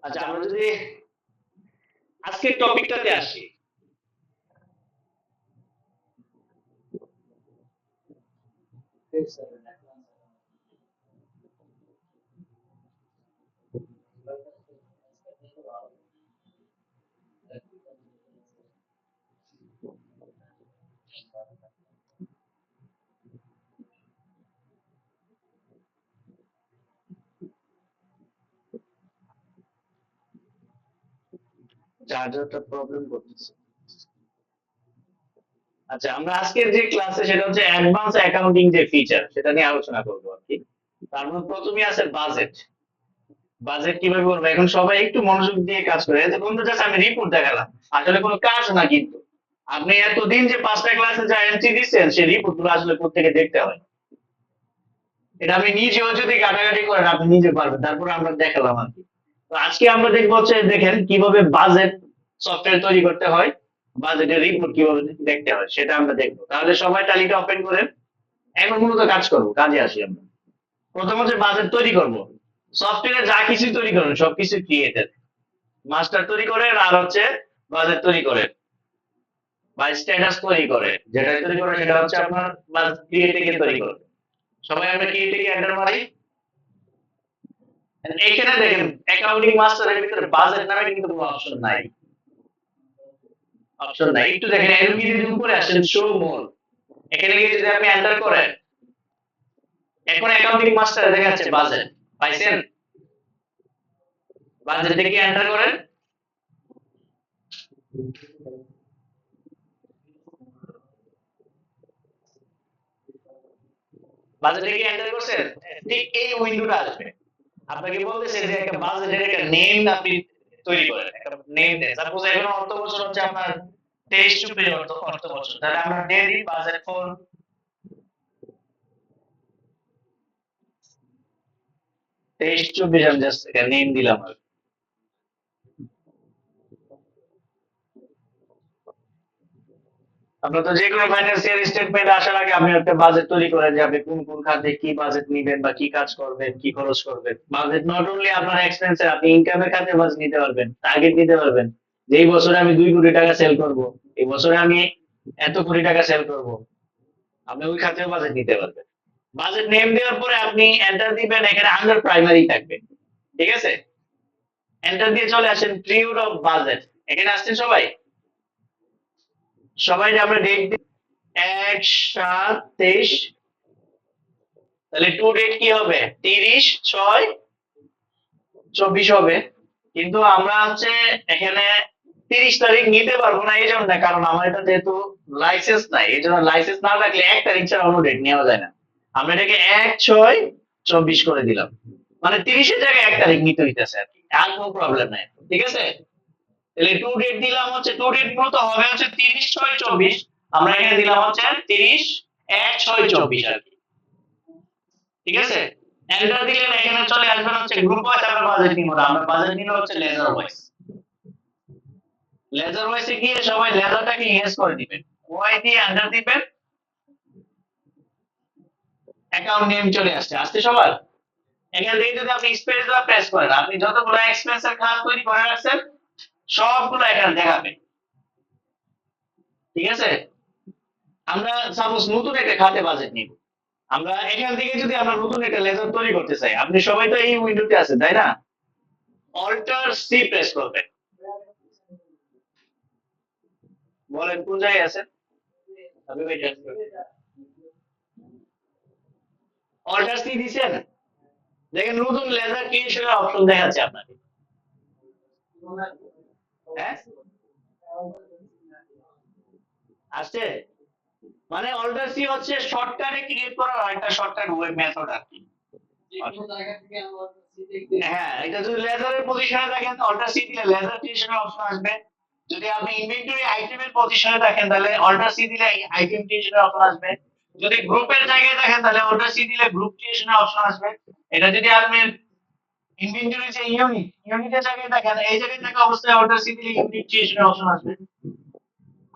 আচ্ছা, আমরা যদি আজকের টপিকটাতে আসি। চার্জারটা প্রবলেম করতেছে। আচ্ছা, আমরা আজকের যে ক্লাসে সেটা হচ্ছে অ্যাডভান্স অ্যাকাউন্টিং যে ফিচার সেটা নিয়ে আলোচনা করবো আর কি। তার মধ্যে প্রথমেই আছে বাজেট। বাজেট কিভাবে করবো, এখন সবাই একটু মনোযোগ দিয়ে কাজ করে। এই যে বন্ধু জাস্ট আমি রিপোর্ট দেখালাম, আসলে কোনো কাজ না কিন্তু। আপনি এতদিন যে 5টা ক্লাসে যা এন্ট্রি দিচ্ছেন সেই রিপোর্ট গুলো আসলে প্রত্যেকে দেখতে হয়। এটা আপনি নিজেও যদি ঘাটাঘাটি করেন আপনি নিজে পারবেন, তারপরে আমরা দেখালাম আর কি। তো আজকে আমরা দেখবো হচ্ছে দেখেন কিভাবে বাজেট সফটওয়্যার তৈরি করতে হয়, বাজেটের রিপোর্ট কিভাবে দেখতে হয় সেটা আমরা দেখবো। তাহলে সবাই তালিকা ওপেন করেন। এখন মূলত কাজ করবো, কাজে আসি আমরা। প্রথম হচ্ছে বাজেট তৈরি করব। সফটওয়্যারে যা কিছু তৈরি করেন সবকিছু ক্রিয়েটেড। মাস্টার তৈরি করেন আর হচ্ছে বাজেট তৈরি করেন বা স্ট্যাটাস তৈরি করে, যেটা তৈরি করে সেটা হচ্ছে আপনার ক্রিয়েটিভ তৈরি করে। সবাই আমরা ক্রিয়েটিভ এন্টার মারি। এখানে দেখেন অ্যাকাউন্টিং মাস্টারের ভিতরে বাজেট নামে কিন্তু কোনো অপশন নাই। অপশন নাই, একটু দেখেন এর যদি উপরে আসেন শো মোর, এখানে গিয়ে যদি আপনি এন্টার করেন, এখন অ্যাকাউন্টিং মাস্টারে দেখা যাচ্ছে বাজেট। পাইছেন? বাজেট থেকে এন্টার করেন। বাজেট থেকে এন্টার করছেন, ঠিক এই উইন্ডোটা আসবে। আপনাকে বলতেছে যে একটা বাজেটের একটা নেম আপনি তৈরি করেন, একটা নেম দেন। সাপোজ এখন অর্থ বছর হচ্ছে আপনার 23-24 অর্থ বছর, তাহলে আমরা দিয়ে দিই বাজেট ফর 23-24। আমি জাস্ট একটা নেম দিলাম আর কি। আপনার তো যে কোনো ফাইন্যান্সিয়াল স্টেটমেন্ট আসার আগে আপনি একটা বাজেট তৈরি করেন যে আপনি কোন কোন খাতে কি বাজেট নিবেন বা কি কাজ করবেন, কি খরচ করবেন। বাজেট নট অনলি আপনার এক্সপেন্সের, আপনি ইনকামের খাতে বাজেট নিতে পারবেন, টার্গেট নিতে পারবেন। যে এই বছরে আমি 2 কোটি টাকা সেল করব, এই বছরে আমি এত কোটি টাকা সেল করব, আপনি ওই খাতেও বাজেট নিতে পারবেন। বাজেট নেম দেওয়ার পরে আপনি এন্টার দিবেন, এখানে আন্ডার প্রাইমারি থাকবে। ঠিক আছে, এন্টার দিয়ে চলে আসেন পিরিয়ড অফ বাজেট। এখানে আসছেন সবাই? সবাই যে আমরা ডেট 1/7/23, তাহলে টু ডেট কি হবে? 30/6/24 হবে। কিন্তু আমরা হচ্ছে এখানে 30 তারিখ নিতে পারবো না, এই জন্য কারণ আমার এটা যেহেতু লাইসেন্স নাই, এই জন্য লাইসেন্স না থাকলে 1 তারিখ ছাড়া অন্য ডেট নেওয়া যায় না। আমরা এটাকে 1/6/24 করে দিলাম, মানে 30-এর জায়গায় 1 তারিখ নিতে হইতেছে আর কি, আর কোনো প্রবলেম নাই। ঠিক আছে, তাহলে টু ডেট দিলাম হচ্ছে, টু ডেট মূলত হবে হচ্ছে 30/6/24। আমরা এখানে দিলাম হচ্ছে 30/1/6/24 আর কি। ঠিক আছে, এন্টার দিলেন, এখানে চলে আসবেন হচ্ছে গ্রুপ ওয়াইজ আমরা বাজেট নিব না, আমরা বাজেট নিব হচ্ছে লেজার ওয়াইজ। লেজার ওয়াইজে গিয়ে সবাই লেজারটাকে ইয়েস করে দিবেন, ওয়াই দিয়ে এন্টার দিবেন। অ্যাকাউন্ট নেম চলে আসছে, আসছে সবার? এখান থেকে যদি আপনি স্পেস বা প্রেস করেন, আপনি যতগুলো এক্সপেন্সের খাত তৈরি করে রাখছেন সবগুলো এখানে দেখাবে। ঠিক আছে, আমরা সাপোজ নতুন একটা খাতে বাজেট নিব। আমরা এখান থেকে যদি আমরা নতুন একটা লেজার তৈরি করতে চাই, আপনি সবাই তো এই উইন্ডোতে আছেন তাই না? অল্টার সি প্রেস করবেন। বলেন কোন জায়গায় আছেন? অল্টার সি দিছেন, দেখেন নতুন লেজার ক্রিয়েশনের অপশন দেখাচ্ছে আপনাকে। হ্যাঁ, আসছে। মানে অল্টার সি হচ্ছে শর্টকাটে ক্রিয়েট করার একটা শর্টকাট ওয়েব মেথড আর কি। হ্যাঁ, এটা যদি লেজারের পজিশনে দেখেন অল্টার সি দিলে লেজার ক্রিয়েশনের অপশন আসবে। যদি আপনি ইনভেন্টরি আইটেমের পজিশনে দেখেন তাহলে অল্টার সি দিলে আইটেম ক্রিয়েশনের অপশন আসবে। যদি গ্রুপের জায়গায় দেখেন তাহলে অল্টার সি দিলে গ্রুপ ক্রিয়েশনের অপশন আসবে। এটা যদি আপনি ইনভেন্টরি যে ইউনিটের জায়গায় দেখেন, এই জায়গায় থাকা অবস্থায় অল্টার সি দিলে ইউনিট ক্রিয়েশনের অপশন আসবে।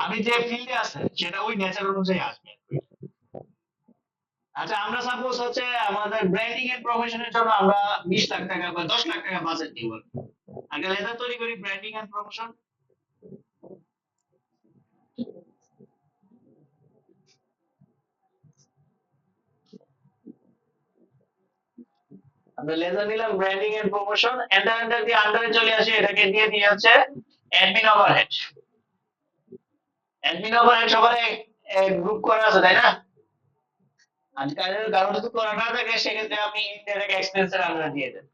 আপনি যে ফিল্ডে আছেন সেটা ওই নেচার অনুযায়ী আসবে। আচ্ছা, আমরা সাপোজ হচ্ছে আমাদের ব্র্যান্ডিং এর প্রমোশনের জন্য আমরা 20 লাখ টাকা বা 10 লাখ টাকা বাজেট নিব। আগে লেজার তৈরি করি, ব্র্যান্ডিং এন্ড প্রমোশন। আমরা লেজার নিলাম, branding and promotion, enter enter দিয়ে আন্ডারে চলে আসে, এটাকে দিয়ে দিয়ে হচ্ছে অ্যাডমিন ওভারহেড। অ্যাডমিন ওভারহেড সবাই গ্রুপ করা আছে তাই না? আর কারো যদি করা না থাকে সেক্ষেত্রে আপনি ইনডাইরেক্ট এক্সপেন্সের আন্ডারে দিয়ে দেন।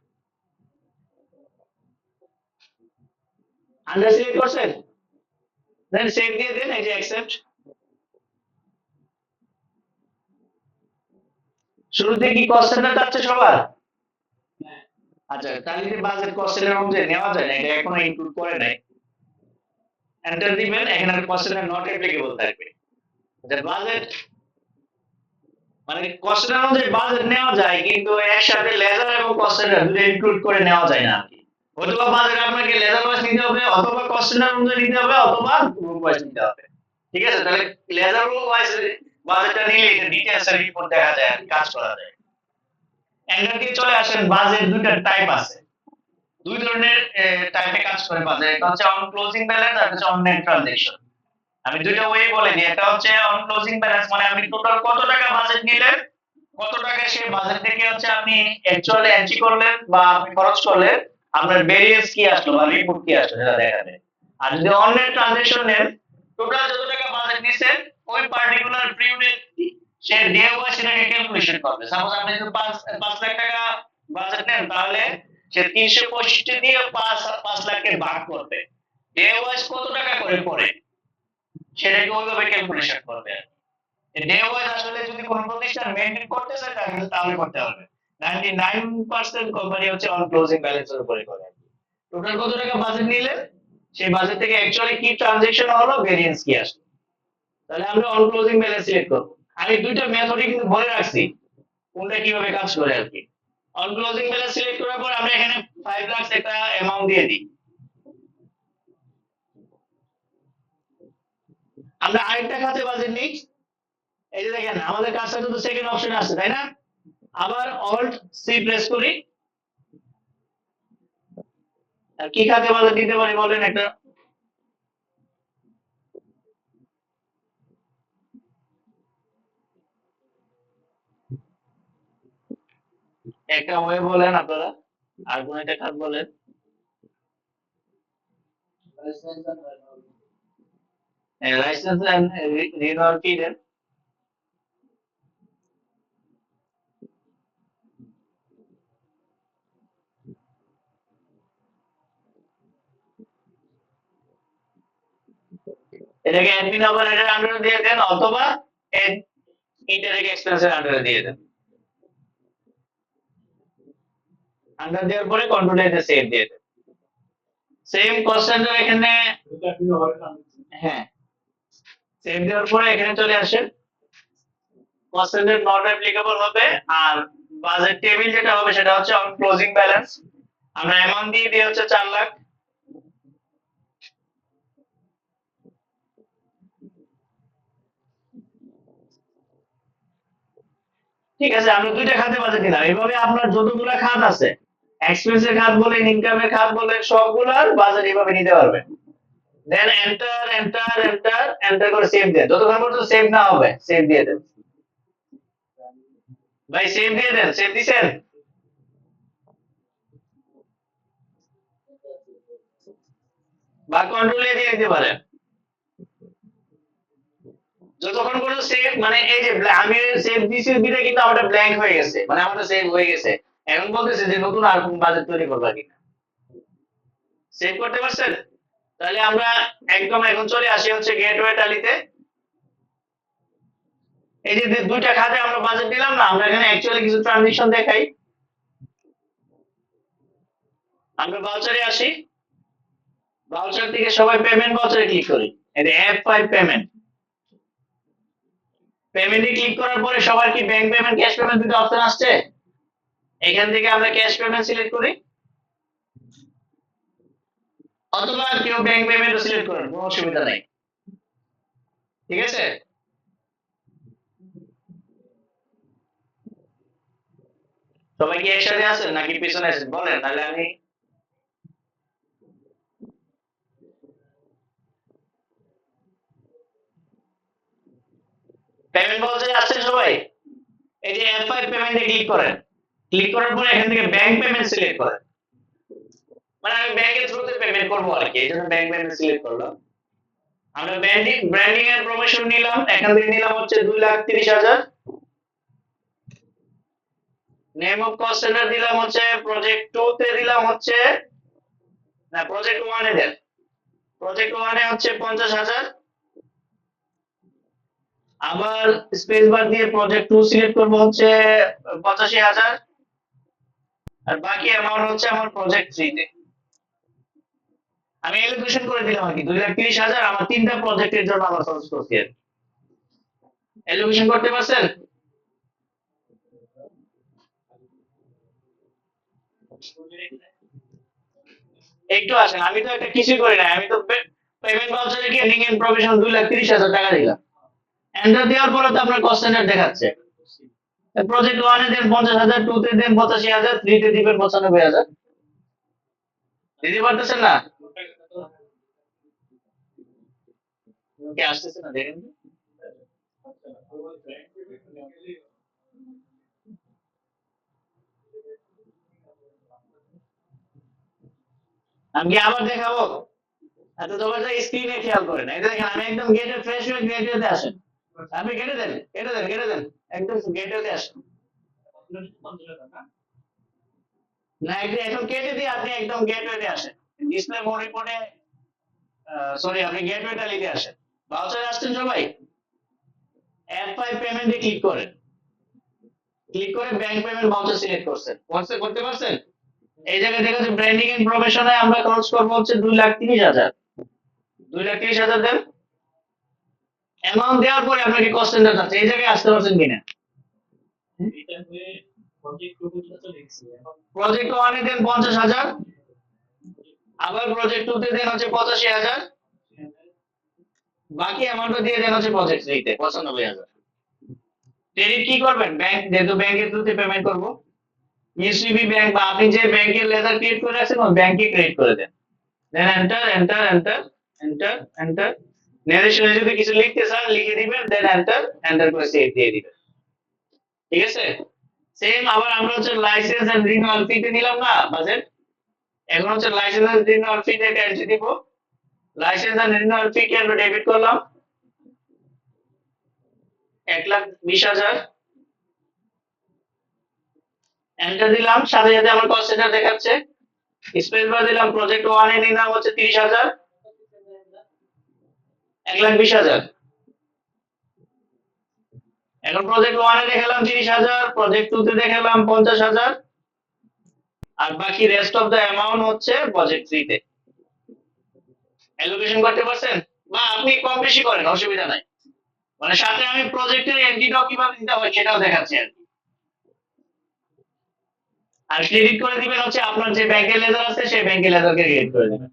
আন্ডার সিলেক্ট করছেন, দেন সেভ দিয়ে দেন, এই যে অ্যাকসেপ্ট। শুরুতে কি কস্ট সেন্টার যাচ্ছে সবার? আচ্ছা, তাহলে যে বাজেট কস্ট সেন্টার অনুযায়ী নেওয়া যায় না, এটা এখনো ইনক্লুড করে নাই। এন্টার দিবেন, এখানে কস্ট সেন্টার নট অ্যাপ্লিকেবল থাকবে। যে বাজেট মানে কস্ট সেন্টার অনুযায়ী বাজেট নেওয়া যায়, কিন্তু একসাথে লেজার এবং কস্ট সেন্টার দুটো ইনক্লুড করে নেওয়া যায় না। অথবা বাজেট আপনাকে লেজার ওয়াইজ নিতে হবে, অথবা কস্ট সেন্টার অনুযায়ী নিতে হবে, অথবা গ্রুপ ওয়াইজ নিতে হবে। ঠিক আছে, তাহলে লেজার ওয়াইজ বাজেটটা নিলে এটা ডিটেইলস এর রিপোর্ট দেখা যায় আর কাজ করা যায়। এন্টার দিয়ে চলে আসেন, বাজেট দুইটা টাইপ আছে, দুই ধরনের টাইপে কাজ করে বাজেট। একটা হচ্ছে অন ক্লোজিং ব্যালেন্স আর হচ্ছে অন নেট ট্রানজাকশন। আমি দুইটা ওয়ে বলে দিই, একটা হচ্ছে অন ক্লোজিং ব্যালেন্স, মানে আপনি টোটাল কত টাকা বাজেট নিলেন, কত টাকা সেই বাজেট থেকে হচ্ছে আপনি অ্যাকচুয়ালি এন্ট্রি করলেন বা আপনি খরচ করলেন, আপনার ভেরিয়েন্স কি আসলো বা রিপোর্ট কি আসলো সেটা দেখাবে। আর যদি অন নেট ট্রানজাকশন নেন, টোটাল যত টাকা বাজেট নিছেন ওই পার্টিকুলার পিরিয়ডে সে ডে ওয়াইজ সেটাকে ক্যালকুলেশন করবে। সাপোজ আপনি যদি 5 লাখ টাকা বাজেট নেন, তাহলে সে 365 দিয়ে 5 লাখকে ভাগ করবে, ডে ওয়াইজ কত টাকা করে পড়ে সেটাকে ওইভাবে ক্যালকুলেশন করবে। ডে ওয়াইজ আসলে যদি কোনো প্রতিষ্ঠান মেইনটেইন করতে চায় তাহলে করতে হবে। 99% কোম্পানি হচ্ছে অন ক্লোজিং ব্যালেন্সের উপরে করে। টোটাল কত টাকা বাজেট নিলে সেই বাজেট থেকে অ্যাকচুয়ালি কি ট্রানজাকশন হলো, ভেরিয়েন্স কি আসলো, তাহলে আমরা অন ক্লোজিং ব্যালেন্স সিলেক্ট করব। আমি দুইটা মেথডই কিন্তু বলে রাখছি কোনটা কিভাবে কাজ করে আর কি। অন ক্লোজিং ব্যালেন্স সিলেক্ট করার পর আমরা এখানে 5 লাখ একটা অ্যামাউন্ট দিয়ে দিই। আমরা আরেকটা খাতে বাজেট নিই, এই যে দেখেন আমাদের কাজটা কিন্তু সেকেন্ড অপশনে আসছে তাই না? আবার অল্ট সি প্রেস করি, আর কি খাতে বাজেট দিতে পারি বলেন একটা। একটা ওয়ে বলেন আপনারা, আর কোন একটা খাত বলেন। লাইসেন্স এন্ড রিনিউয়াল কি দেন? এটাকে অ্যাডমিন ওভারহেডের আন্ডারে দিয়ে দেন, অথবা ইনডাইরেক্ট এক্সপেন্সের আন্ডারে দিয়ে দেন। আন্ডার দেওয়ার পরে কন্ট্রোল এ সেভ দিয়ে দেন। সেম কস্ট সেন্টার এখানে, হ্যাঁ, সেভ দেওয়ার পরে এখানে চলে আসেন, কস্ট সেন্টার নট অ্যাপ্লিকেবল হবে, আর বাজেট টেবিল যেটা হবে সেটা হচ্ছে অন ক্লোজিং ব্যালেন্স। আমরা অ্যামাউন্ট দিয়ে দিই হচ্ছে 4 লাখ। ঠিক আছে, আমরা দুইটা খাতে বাজেট দিলাম। এইভাবে আপনার যতগুলা খাত আছে, এক্সপেন্সের খাত বলেন, ইনকামের খাত বলেন, সবগুলার বাজেট এইভাবে নিতে পারবেন। দেন এন্টার এন্টার এন্টার এন্টার করে সেভ দেন, যতক্ষণ পর্যন্ত সেভ না হবে সেভ দিয়ে দেন। ভাই সেভ দিয়ে দেন, সেভ দিছেন? বা কন্ট্রোল এ দিয়ে দিতে পারেন। যতক্ষণ পর্যন্ত সেভ, মানে এই যে আমি সেভ দিছি দিলে কিন্তু আমারটা ব্ল্যাঙ্ক হয়ে গেছে, মানে আমারটা সেভ হয়ে গেছে। এখন বলতেছে যে নতুন আর কোন বাজেট তৈরি করবা কিনা। সেভ করতে পারছেন? তাহলে আমরা একদম এখন চলে আসি হচ্ছে গেটওয়ে টালিতে। এই যে দুইটা খাতে আমরা বাজেট দিলাম না, আমরা এখানে অ্যাকচুয়ালি কিছু ট্রানজিশন দেখাই। আমরা ভাউচারে আসি, ভাউচার থেকে সবাই পেমেন্ট ভাউচারে ক্লিক করি। এই যে F5 পেমেন্ট, পেমেন্টে ক্লিক করার পরে সবার কি ব্যাংক পেমেন্ট, ক্যাশ পেমেন্ট দুটো অপশন আসছে? এখান থেকে আমরা ক্যাশ পেমেন্ট সিলেক্ট করি, অথবা কেউ ব্যাংক পেমেন্টও সিলেক্ট করেন, কোনো অসুবিধা নেই। ঠিক আছে, সবাই কি একসাথে আছেন নাকি পিছনে আছেন বলেন, তাহলে আমি পেমেন্ট বলতে আসছে সবাই, এই যে F5 পেমেন্টে ক্লিক করেন, ক্লিক করার পরে এখান থেকে ব্যাংক পেমেন্ট সিলেক্ট করেন। মানে আমি ব্যাংকের থ্রুতে পেমেন্ট করবো আর কি, এই জন্য ব্যাংক পেমেন্ট সিলেক্ট করলাম। আমরা ব্র্যান্ডিং এর প্রমোশন নিলাম, এখান থেকে নিলাম হচ্ছে 2,30,000। নেম অফ কস্ট সেন্টার দিলাম হচ্ছে প্রজেক্ট 2 তে দিলাম হচ্ছে, না প্রজেক্ট 1 এ দেন, প্রজেক্ট 1 এ হচ্ছে 50,000। আবার স্পেস বার দিয়ে প্রজেক্ট 2 সিলেক্ট করব হচ্ছে 85,000। আর বাকি অ্যামাউন্ট হচ্ছে আমার প্রজেক্ট 3 তে আমি এলোকেশন করে দিলাম আর কি 2,30,000 আমার তিনটা প্রজেক্টের জন্য আমার খরচ করছি আর এলোকেশন করতে পারছেন। একটু আসেন, আমি তো একটা কিছুই করি না, আমি তো পেমেন্ট ভাউচারে গিয়ে লিংক এন্ড প্রভিশন 2,30,000 টাকা দিলাম, এন্টার দেওয়ার পরে তো আপনার কস্ট সেন্টার দেখাচ্ছে। প্রজেক্ট 1 এ দেন 50,000, 2 তে দেন 85,000, 3 তে দিবেন 95,000। দিতে পারতেছেন না কি আসতেছে না দেখেন তো? আমি কি আবার দেখাবো? আচ্ছা তোমার স্ক্রিনে খেয়াল করেন, এই দেখেন আমি একদম গেটে ফ্রেশ হয়ে গেটওয়েতে আসেন, আপনি কেটে দেন, কেটে দেন, কেটে দেন, একদম গেটওয়েতে আসেন। না এখন কেটে দিয়ে আপনি একদম গেটওয়েতে আসেন, ডিসপ্লে মোড রিপোর্টে, সরি আপনি গেটওয়েটা লিখে আসেন। ভাউচারে আসছেন সবাই, F5 পেমেন্টে ক্লিক করেন, ক্লিক করে ব্যাংক পেমেন্ট ভাউচার সিলেক্ট করছেন, করতে পারছেন। এই জায়গায় দেখা যাচ্ছে ব্র্যান্ডিং এন্ড প্রফেশনে আমরা খরচ করবো হচ্ছে 2,30,000, 2,30,000 দেন। অ্যামাউন্ট দেওয়ার পরে আপনাকে কস্ট সেন্টার যাচ্ছে, এই জায়গায় আসতে পারছেন কিনা। প্রজেক্ট 1 এ দেন 50,000, আবার প্রজেক্ট 2 তে দেন হচ্ছে 85,000, বাকি অ্যামাউন্ট দিয়ে দেন হচ্ছে প্রজেক্ট 3 তে 95,000। ক্রেডিট কি করবেন, ব্যাংক যেহেতু ব্যাংকের থ্রুতে পেমেন্ট করব, ইউসিবি ব্যাংক বা আপনি যে ব্যাংকের লেজার ক্রিয়েট করে রাখছেন ওই ব্যাংকে ক্রেডিট করে দেন। Then enter enter enter enter enter, নেরেশনে যদি কিছু লিখতে চান লিখে দিবেন, দেন এন্টার এন্টার করে সেভ দিয়ে দিবেন। ঠিক আছে, সেম আবার আমরা হচ্ছে লাইসেন্স এন্ড রিনিউয়াল ফি তে নিলাম না বাজেট, এখন হচ্ছে লাইসেন্স এন্ড রিনিউয়াল ফি তে একটা এন্ট্রি দিব। লাইসেন্স এন্ড রিনিউয়াল ফি কে আমরা ডেবিট করলাম 1,20,000, এন্টার দিলাম, সাথে সাথে আমার কস্ট সেন্টার দেখাচ্ছে। স্পেস বার দিলাম, প্রজেক্ট 1 এ নিলাম হচ্ছে 30,000, 1,20,000। এখন প্রজেক্ট 1 এ দেখালাম 30,000, প্রজেক্ট 2 তে দেখালাম 50,000, আর বাকি রেস্ট অফ দ্য অ্যামাউন্ট হচ্ছে প্রজেক্ট 3 তে। অ্যালোকেশন করতে পারছেন, বা আপনি কম বেশি করেন অসুবিধা নাই, মানে সাথে আমি প্রজেক্টের এন্ট্রিটাও কিভাবে দিতে হয় সেটাও দেখাচ্ছি আর কি। আর ক্রেডিট করে দিবেন হচ্ছে আপনার যে ব্যাংকের লেজার আছে সেই ব্যাংকের লেজারকে ক্রেডিট করে দিবেন।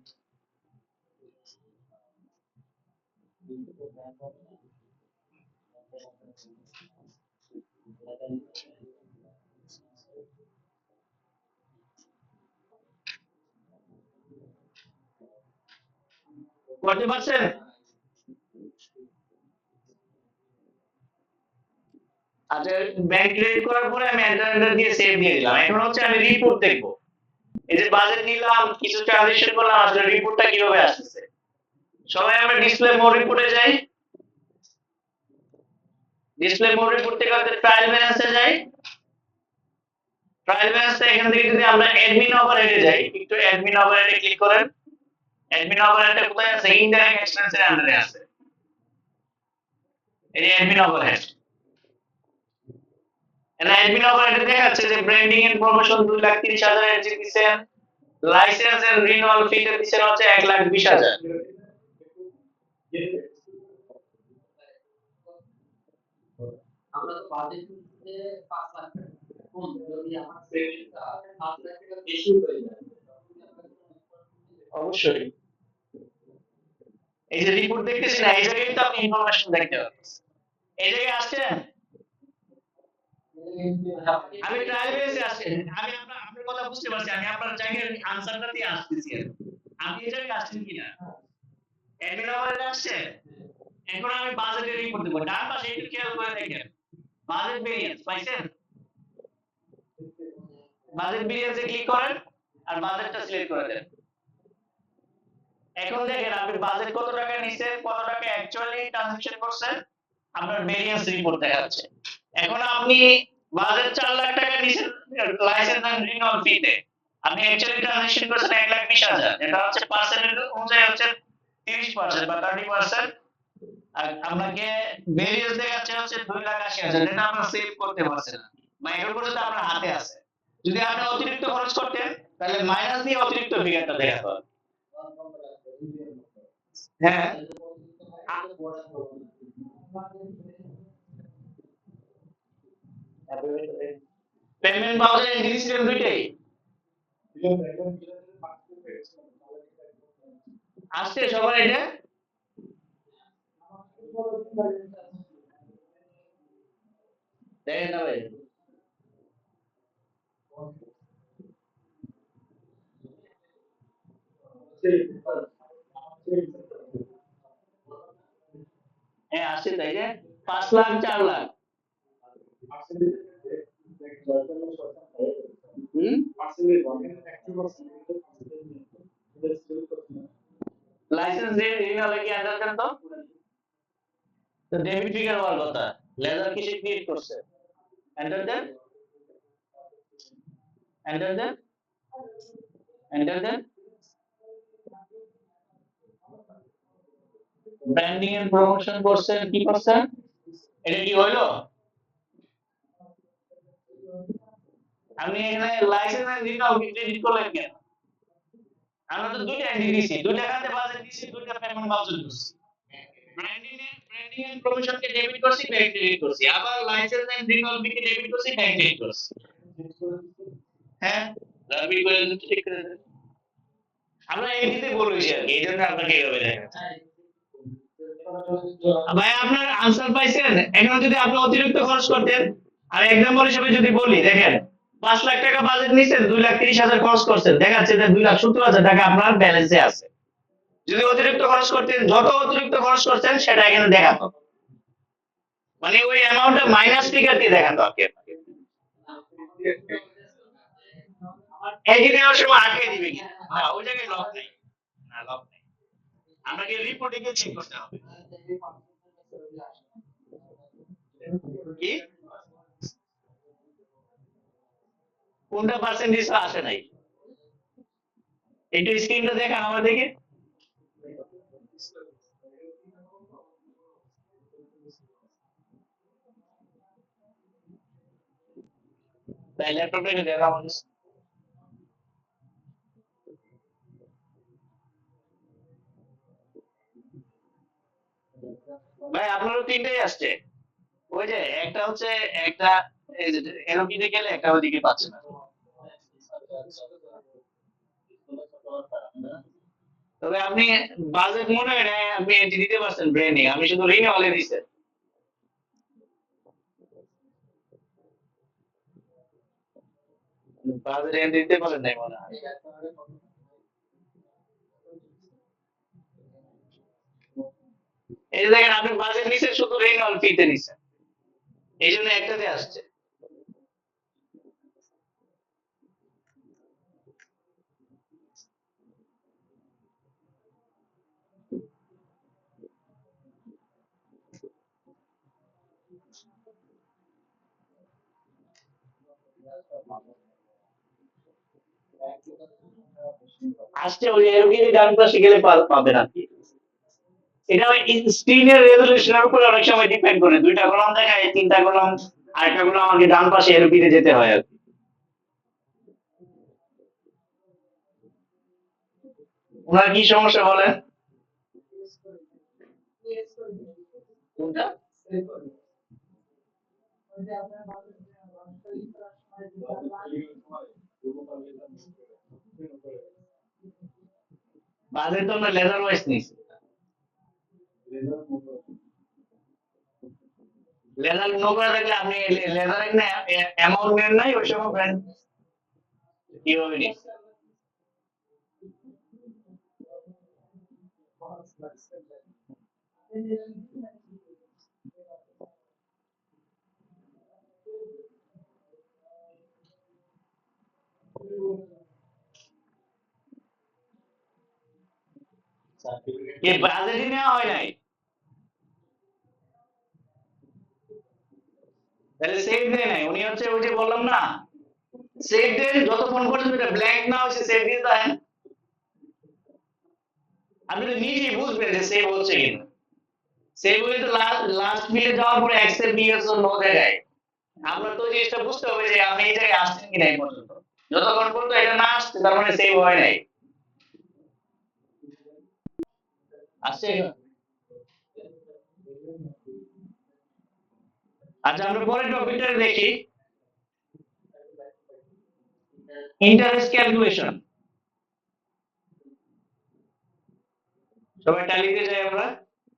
করতে পারছেন। আচ্ছা, ব্যাংক ক্রেডিট করার পরে আমি এন্টার এন্টার দিয়ে সেভ দিয়ে দিলাম, এখন হচ্ছে আমি রিপোর্ট দেখবো। এই যে বাজেট নিলাম, কিছু ট্রানজাকশন করলাম, আসলে রিপোর্টটা কিভাবে আসছে। সবাই আমরা ডিসপ্লে মোড রিপোর্টে যাই, ডিসপ্লে মোড রিপোর্ট থেকে ট্রায়াল ব্যালেন্সে যাই, ট্রায়াল ব্যালেন্সে এখান থেকে যদি আমরা অ্যাডমিন ওভারহেডে যাই, একটু অ্যাডমিন ওভারহেডে ক্লিক করেন। অ্যাডমিন ওভারহেডে কোথায় আছে, ইনডাইরেক্ট এক্সপেন্সের আন্ডারে আছে, এই যে অ্যাডমিন ওভারহেড। এখানে অ্যাডমিন ওভারহেডে দেখাচ্ছে যে ব্র্যান্ডিং এন্ড প্রমোশন 2,30,000 এর যে দিচ্ছেন, লাইসেন্স এন্ড রিনিউয়াল ফি তে দিচ্ছেন হচ্ছে 1,20,000। আমরা তো বাজেট নিতে 5 লাখ টাকা, কোন যদি আমার সেভিংটা 5 লাখ টাকা বেশি হয়ে যায়, অবশ্যই এই যে রিপোর্ট দেখতেছি না, এই জায়গায় তো আপনি ইনফরমেশন দেখতে পাচ্ছেন। এই জায়গায় আসছেন, আমি ট্রায়াল বেসে আসছি, আমি আপনার কথা বুঝতে পারছি, আমি আপনার জায়গায় আনসারটা দিয়ে আসতেছি। আপনি এই জায়গায় আসছেন কিনা, অ্যাডমিন ওভারহেড আসছে, এখন আমি বাজেটের রিপোর্ট দেব, ডান পাশে একটু খেয়াল করে দেখেন, বাজেট ভেরিয়েন্স পাইছেন? বাজেট ভেরিয়েন্সে ক্লিক করেন আর বাজেটটা সিলেক্ট করে দেন। এখন দেখেন আপনি বাজেট কত টাকা নিছেন, কত টাকা অ্যাকচুয়ালি ট্রানজাকশন করছেন, আপনার ভেরিয়েন্স রিপোর্ট দেখাচ্ছে। এখন আপনি বাজেট 4 লাখ টাকা নিছেন লাইসেন্স এন্ড রিনিউয়াল ফিতে, আপনি অ্যাকচুয়ালি ট্রানজাকশন করছেন 1,20,000, এটা হচ্ছে পার্সেন্টেজ অনুযায়ী হচ্ছে 30% বা 30%। আর আপনাকে ভেরিয়েন্স দেখাচ্ছে হচ্ছে 2,80,000, যেটা আপনারা সেভ করতে পারছেন না বা এখন পর্যন্ত আপনার হাতে আছে। যদি আপনি অতিরিক্ত খরচ করতেন তাহলে মাইনাস দিয়ে অতিরিক্ত ফিগারটা দেখাতে হবে। হ্যাঁ, পেমেন্ট বাউচার এন্ড ডিজিটাল দুইটাই আসছে সবার এটা। দেখেন না ভাই, হ্যাঁ আসছে তাই যে 5 লাখ 4 লাখ। হুম, লাইসেন্স দিয়ে রিনিউয়াল কি আন্ডার দেন তো, তো ডেবিট ফিগার হওয়ার কথা, লেজার কিসে ক্রিয়েট করছে, এন্টার দেন, এন্টার দেন, এন্টার দেন। ব্র্যান্ডিং এন্ড প্রমোশন করছেন, কি করছেন, এটা কি হইলো? আপনি এখানে লাইসেন্স এন্ড রিনিউয়াল ক্রেডিট করলেন কেন? আমরা তো দুইটা এন্ট্রি দিছি, দুইটা খাতে বাজেট দিছি, দুইটা পেমেন্ট বাউচার দিছি। ব্র্যান্ডিং এন্ড প্রমোশন কে ডেবিট করছি, ব্যাংক ক্রেডিট করছি, আবার লাইসেন্স এন্ড রিনিউয়াল কে ডেবিট করছি, ব্যাংক ক্রেডিট করছি। হ্যাঁ, রাবি করে দিতে ঠিক করে দেন। আমরা এমনিতে বলেছি আর কি, এই জন্য আপনাকে এইভাবে দেখাচ্ছি। ভাই আপনার আনসার পাইছেন? এখন যদি আপনি অতিরিক্ত খরচ করতেন, আর এক্সাম্পল হিসেবে যদি বলি, দেখেন 5 লাখ টাকা বাজেট নিছেন, 2,30,000 খরচ করছেন, দেখাচ্ছে যে 2,70,000 টাকা আপনার ব্যালেন্সে আছে। যদি অতিরিক্ত খরচ করতেন, যত অতিরিক্ত খরচ করছেন সেটা এখানে দেখাতো, মানে ওই অ্যামাউন্টটা মাইনাস ফিগার দিয়ে দেখাতো আর কি। এগিয়ে দেওয়ার সময় আটকে দিবে কি না, ওই জায়গায় লক নেই, না লক নেই, আপনাকে রিপোর্টে গিয়ে চেক করতে হবে। কি কোনটা পার্সেন্টেজ আসে নাই, একটু স্ক্রিনটা দেখান আমার দিকে। তাই ল্যাপটপটা একটু দেখা আমাদের। ভাই আপনারও তিনটাই আসছে, ওই যে একটা হচ্ছে একটা এরোপিতে গেলে একটা ওইদিকে পাচ্ছে না। তবে আপনি বাজেট মনে হয় না আপনি এন্ট্রি দিতে পারছেন ব্র্যান্ডিং, আমি শুধু রিনিউয়ালে দিছে। বাজেট এন্ট্রি দিতে পারেন নাই মনে হয়। এই যে দেখেন আপনি বাজেট নিছেন শুধু রিনিউয়াল ফিতে নিছেন, এই জন্য একটাতে আসছে। আসছে ওই এরোপিতে ডান পাশে গেলে পাবেন আর কি। এটা স্ক্রিনের রেজোলিউশনের উপর অনেক সময় ডিপেন্ড করে, দুইটা কলাম দেখায়, তিনটা কলাম, আরেকটা কলাম আমাকে ডান পাশে এরোপিতে যেতে হয় আর কি। ওনার কি সমস্যা বলেন? কোনটা? বাজেট তো আমরা লেজার ওয়াইজ নিছি, লেজার নো করে থাকলে আপনি লেজার এখানে অ্যামাউন্ট নেন নাই ওই সময় ব্র্যান্ড কিভাবে নিচ্ছেন? কি বাজেটই নেওয়া হয় নাই? তাহলে সেভ দেয় নাই, উনি হচ্ছে ওই যে বললাম না, সেভ দেন যতক্ষণ পর্যন্ত এটা ব্ল্যাঙ্ক না হচ্ছে সেভ দিয়ে দেন। আপনি তো নিজেই বুঝবেন যে সেভ হচ্ছে কিনা। সেভ হলে তো লাস্ট মিলে যাওয়ার পরে অ্যাকসেপ্ট ইয়েস অর নো দেখায়। আমরা তো জিনিসটা বুঝতে হবে যে আমি এই জায়গায় আসছেন কিনা এই পর্যন্ত। যতক্ষণ পর্যন্ত এটা না আসছে তার মানে সেভ হয় নাই। আসছে? আচ্ছা আমরা পরের টপিকটা দেখি, ইন্টারেস্ট ক্যালকুলেশন। সবাই ট্যালিতে যাই আমরা।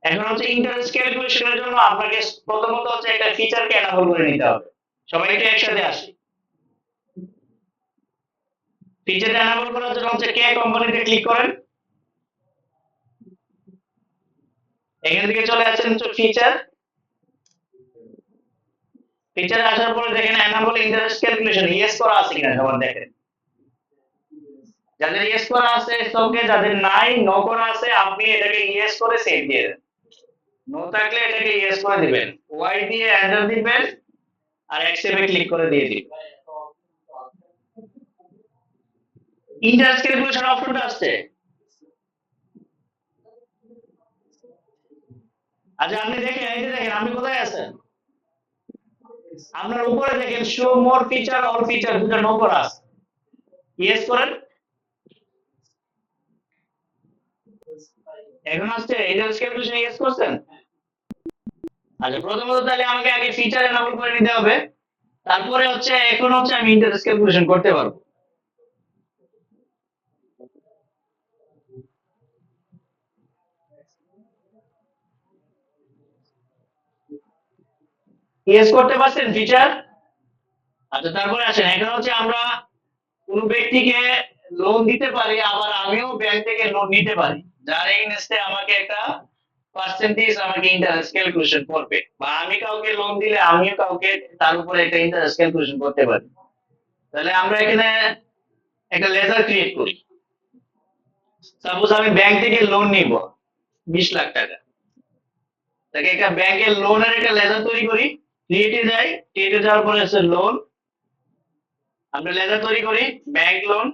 এখন হচ্ছে ইন্টারেস্ট ক্যালকুলেশনের জন্য আপনাকে প্রথমত হচ্ছে একটা ফিচারকে এনাবল করে নিতে হবে। সবাই একটু একসাথে আসি। ফিচার এনাবল করার জন্য হচ্ছে কে কোম্পানিতে ক্লিক করেন, এখান থেকে চলে আসছেন হচ্ছে ফিচার। ফিচারে আসার পরে দেখেন এনাবল ইন্টারেস্ট ক্যালকুলেশন ইয়েস করা আছে কিনা সবার দেখেন। যাদের ইয়েস করা আছে ওকে, যাদের নাই নো করা আছে আপনি এটাকে ইয়েস করে সেভ দিয়ে দেন। নো থাকলে এটাকে ইয়েস করে দিবেন, ওয়াই দিয়ে এন্টার দিবেন আর অ্যাকসেপ্টে ক্লিক করে দিয়ে দিবেন। ইন্টারেস্ট ক্যালকুলেশন অপশনটা আসছে। আচ্ছা আপনি দেখেন, এই যে দেখেন আপনি কোথায় আছেন, আপনার উপরে দেখেন শো মোর ফিচার অল ফিচার দুটো নো করা আছে, ইয়েস করেন। এখন আসছে ইন্টারেস্ট ক্যালকুলেশন ইয়েস করছেন। আচ্ছা প্রথমত তাহলে আমাকে আগে ফিচার এনাবল করে নিতে হবে, তারপরে হচ্ছে এখন হচ্ছে আমি ইন্টারেস্ট ক্যালকুলেশন করতে পারবো। ইয়েস করতে পারছেন ফিচার। আচ্ছা তারপরে আসেন, এখন হচ্ছে আমরা কোন ব্যক্তিকে লোন দিতে পারি, আবার আমিও ব্যাংক থেকে লোন নিতে পারি, যার এগেইনস্টে আমাকে একটা পার্সেন্টেজ আমাকে ইন্টারেস্ট ক্যালকুলেশন করবে, বা আমি কাউকে লোন দিলে আমিও কাউকে তার উপরে একটা ইন্টারেস্ট ক্যালকুলেশন করতে পারি। তাহলে আমরা এখানে একটা লেজার ক্রিয়েট করি। সাপোজ আমি ব্যাংক থেকে লোন নিব 20 লাখ টাকা, তাকে একটা ব্যাংকের লোনের একটা লেজার তৈরি করি, ক্রিয়েটে যাই, ক্রিয়েটে যাওয়ার পরে হচ্ছে লোন, আমরা লেজার তৈরি করি ব্যাংক লোন,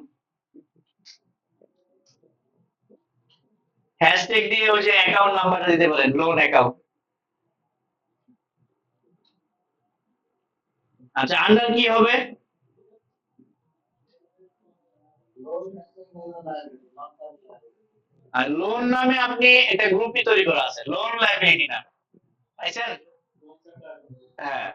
হ্যাশট্যাগ দিয়ে ওই যে অ্যাকাউন্ট নাম্বারটা দিতে পারেন লোন অ্যাকাউন্ট। আচ্ছা আন্ডার কি হবে, আর লোন নামে আপনি একটা গ্রুপই তৈরি করা আছে লোন লাইবিলিটি নামে, পাইছেন? হ্যাঁ,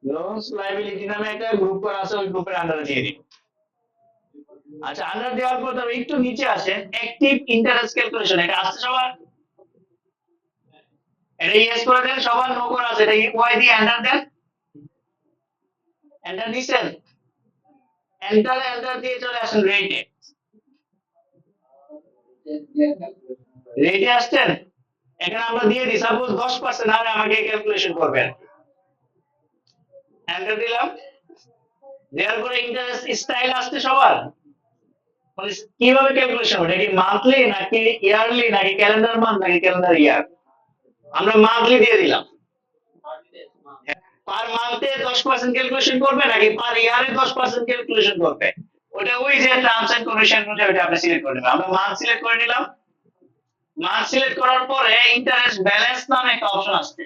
লোনস লাইবিলিটি নামে একটা গ্রুপ করা আছে, ওই গ্রুপের আন্ডারে দিয়ে দিন। আচ্ছা আন্ডার দেওয়ার পর তবে একটু নিচে আসেন, অ্যাক্টিভ ইন্টারেস্ট ক্যালকুলেশন, এটা আসছে সবার, এটা ইয়েস করে দেন, সবার নো করা আছে, এটা ওয়াই দিয়ে এন্টার দেন, এন্টার দিচ্ছেন, এন্টার এন্টার দিয়ে চলে আসেন রেটে, রেটে আসছেন। এখানে আমরা দিয়ে দিই সাপোজ 10% আর আমাকে ক্যালকুলেশন করবেন, এন্টার দিলাম, দেওয়ার পরে ইন্টারেস্ট স্টাইল আসছে সবার, মানে কিভাবে ক্যালকুলেশন হবে, এটা কি মান্থলি নাকি ইয়ারলি নাকি ক্যালেন্ডার মান্থ নাকি ক্যালেন্ডার ইয়ার, আমরা মান্থলি দিয়ে দিলাম। পার মান্থে 10% ক্যালকুলেশন করবে নাকি পার ইয়ারে 10% ক্যালকুলেশন করবে, ওটা ওই যে টার্মস এন্ড কন্ডিশন অনুযায়ী ওটা আপনি সিলেক্ট করে নেবেন। আমরা মান্থ সিলেক্ট করে নিলাম, মান্থ সিলেক্ট করার পরে ইন্টারেস্ট ব্যালেন্স নামে একটা অপশন আসছে,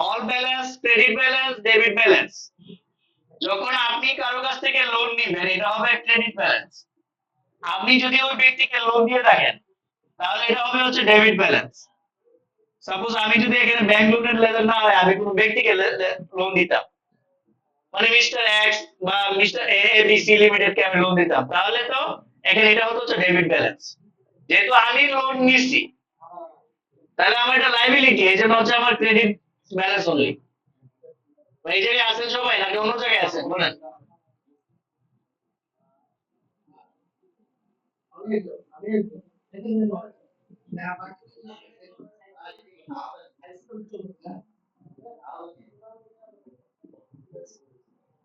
all balance, credit balance, debit balance. যখন আপনি কারো কাছ থেকে লোন নিবেন এটা হবে ক্রেডিট ব্যালেন্স, আপনি যদি ওই ব্যক্তিকে লোন দিয়ে থাকেন তাহলে এটা হবে হচ্ছে ডেবিট ব্যালেন্স। সাপোজ আমি যদি এখানে ব্যাংক লোনের লেভেল না হয়, আমি কোনো ব্যক্তিকে লোন দিতাম, মানে মিস্টার এক্স বা mister A B C limited কে আমি লোন দিতাম, তাহলে তো এখানে এটা হতো হচ্ছে ডেবিট ব্যালেন্স, যেহেতু আমি লোন নিচ্ছি তাহলে আমার এটা লাইবিলিটি, এই জন্য হচ্ছে আমার ক্রেডিট ব্যালেন্স অনলি। এই জায়গায় আছেন সবাই নাকি অন্য জায়গায় আছেন বলেন?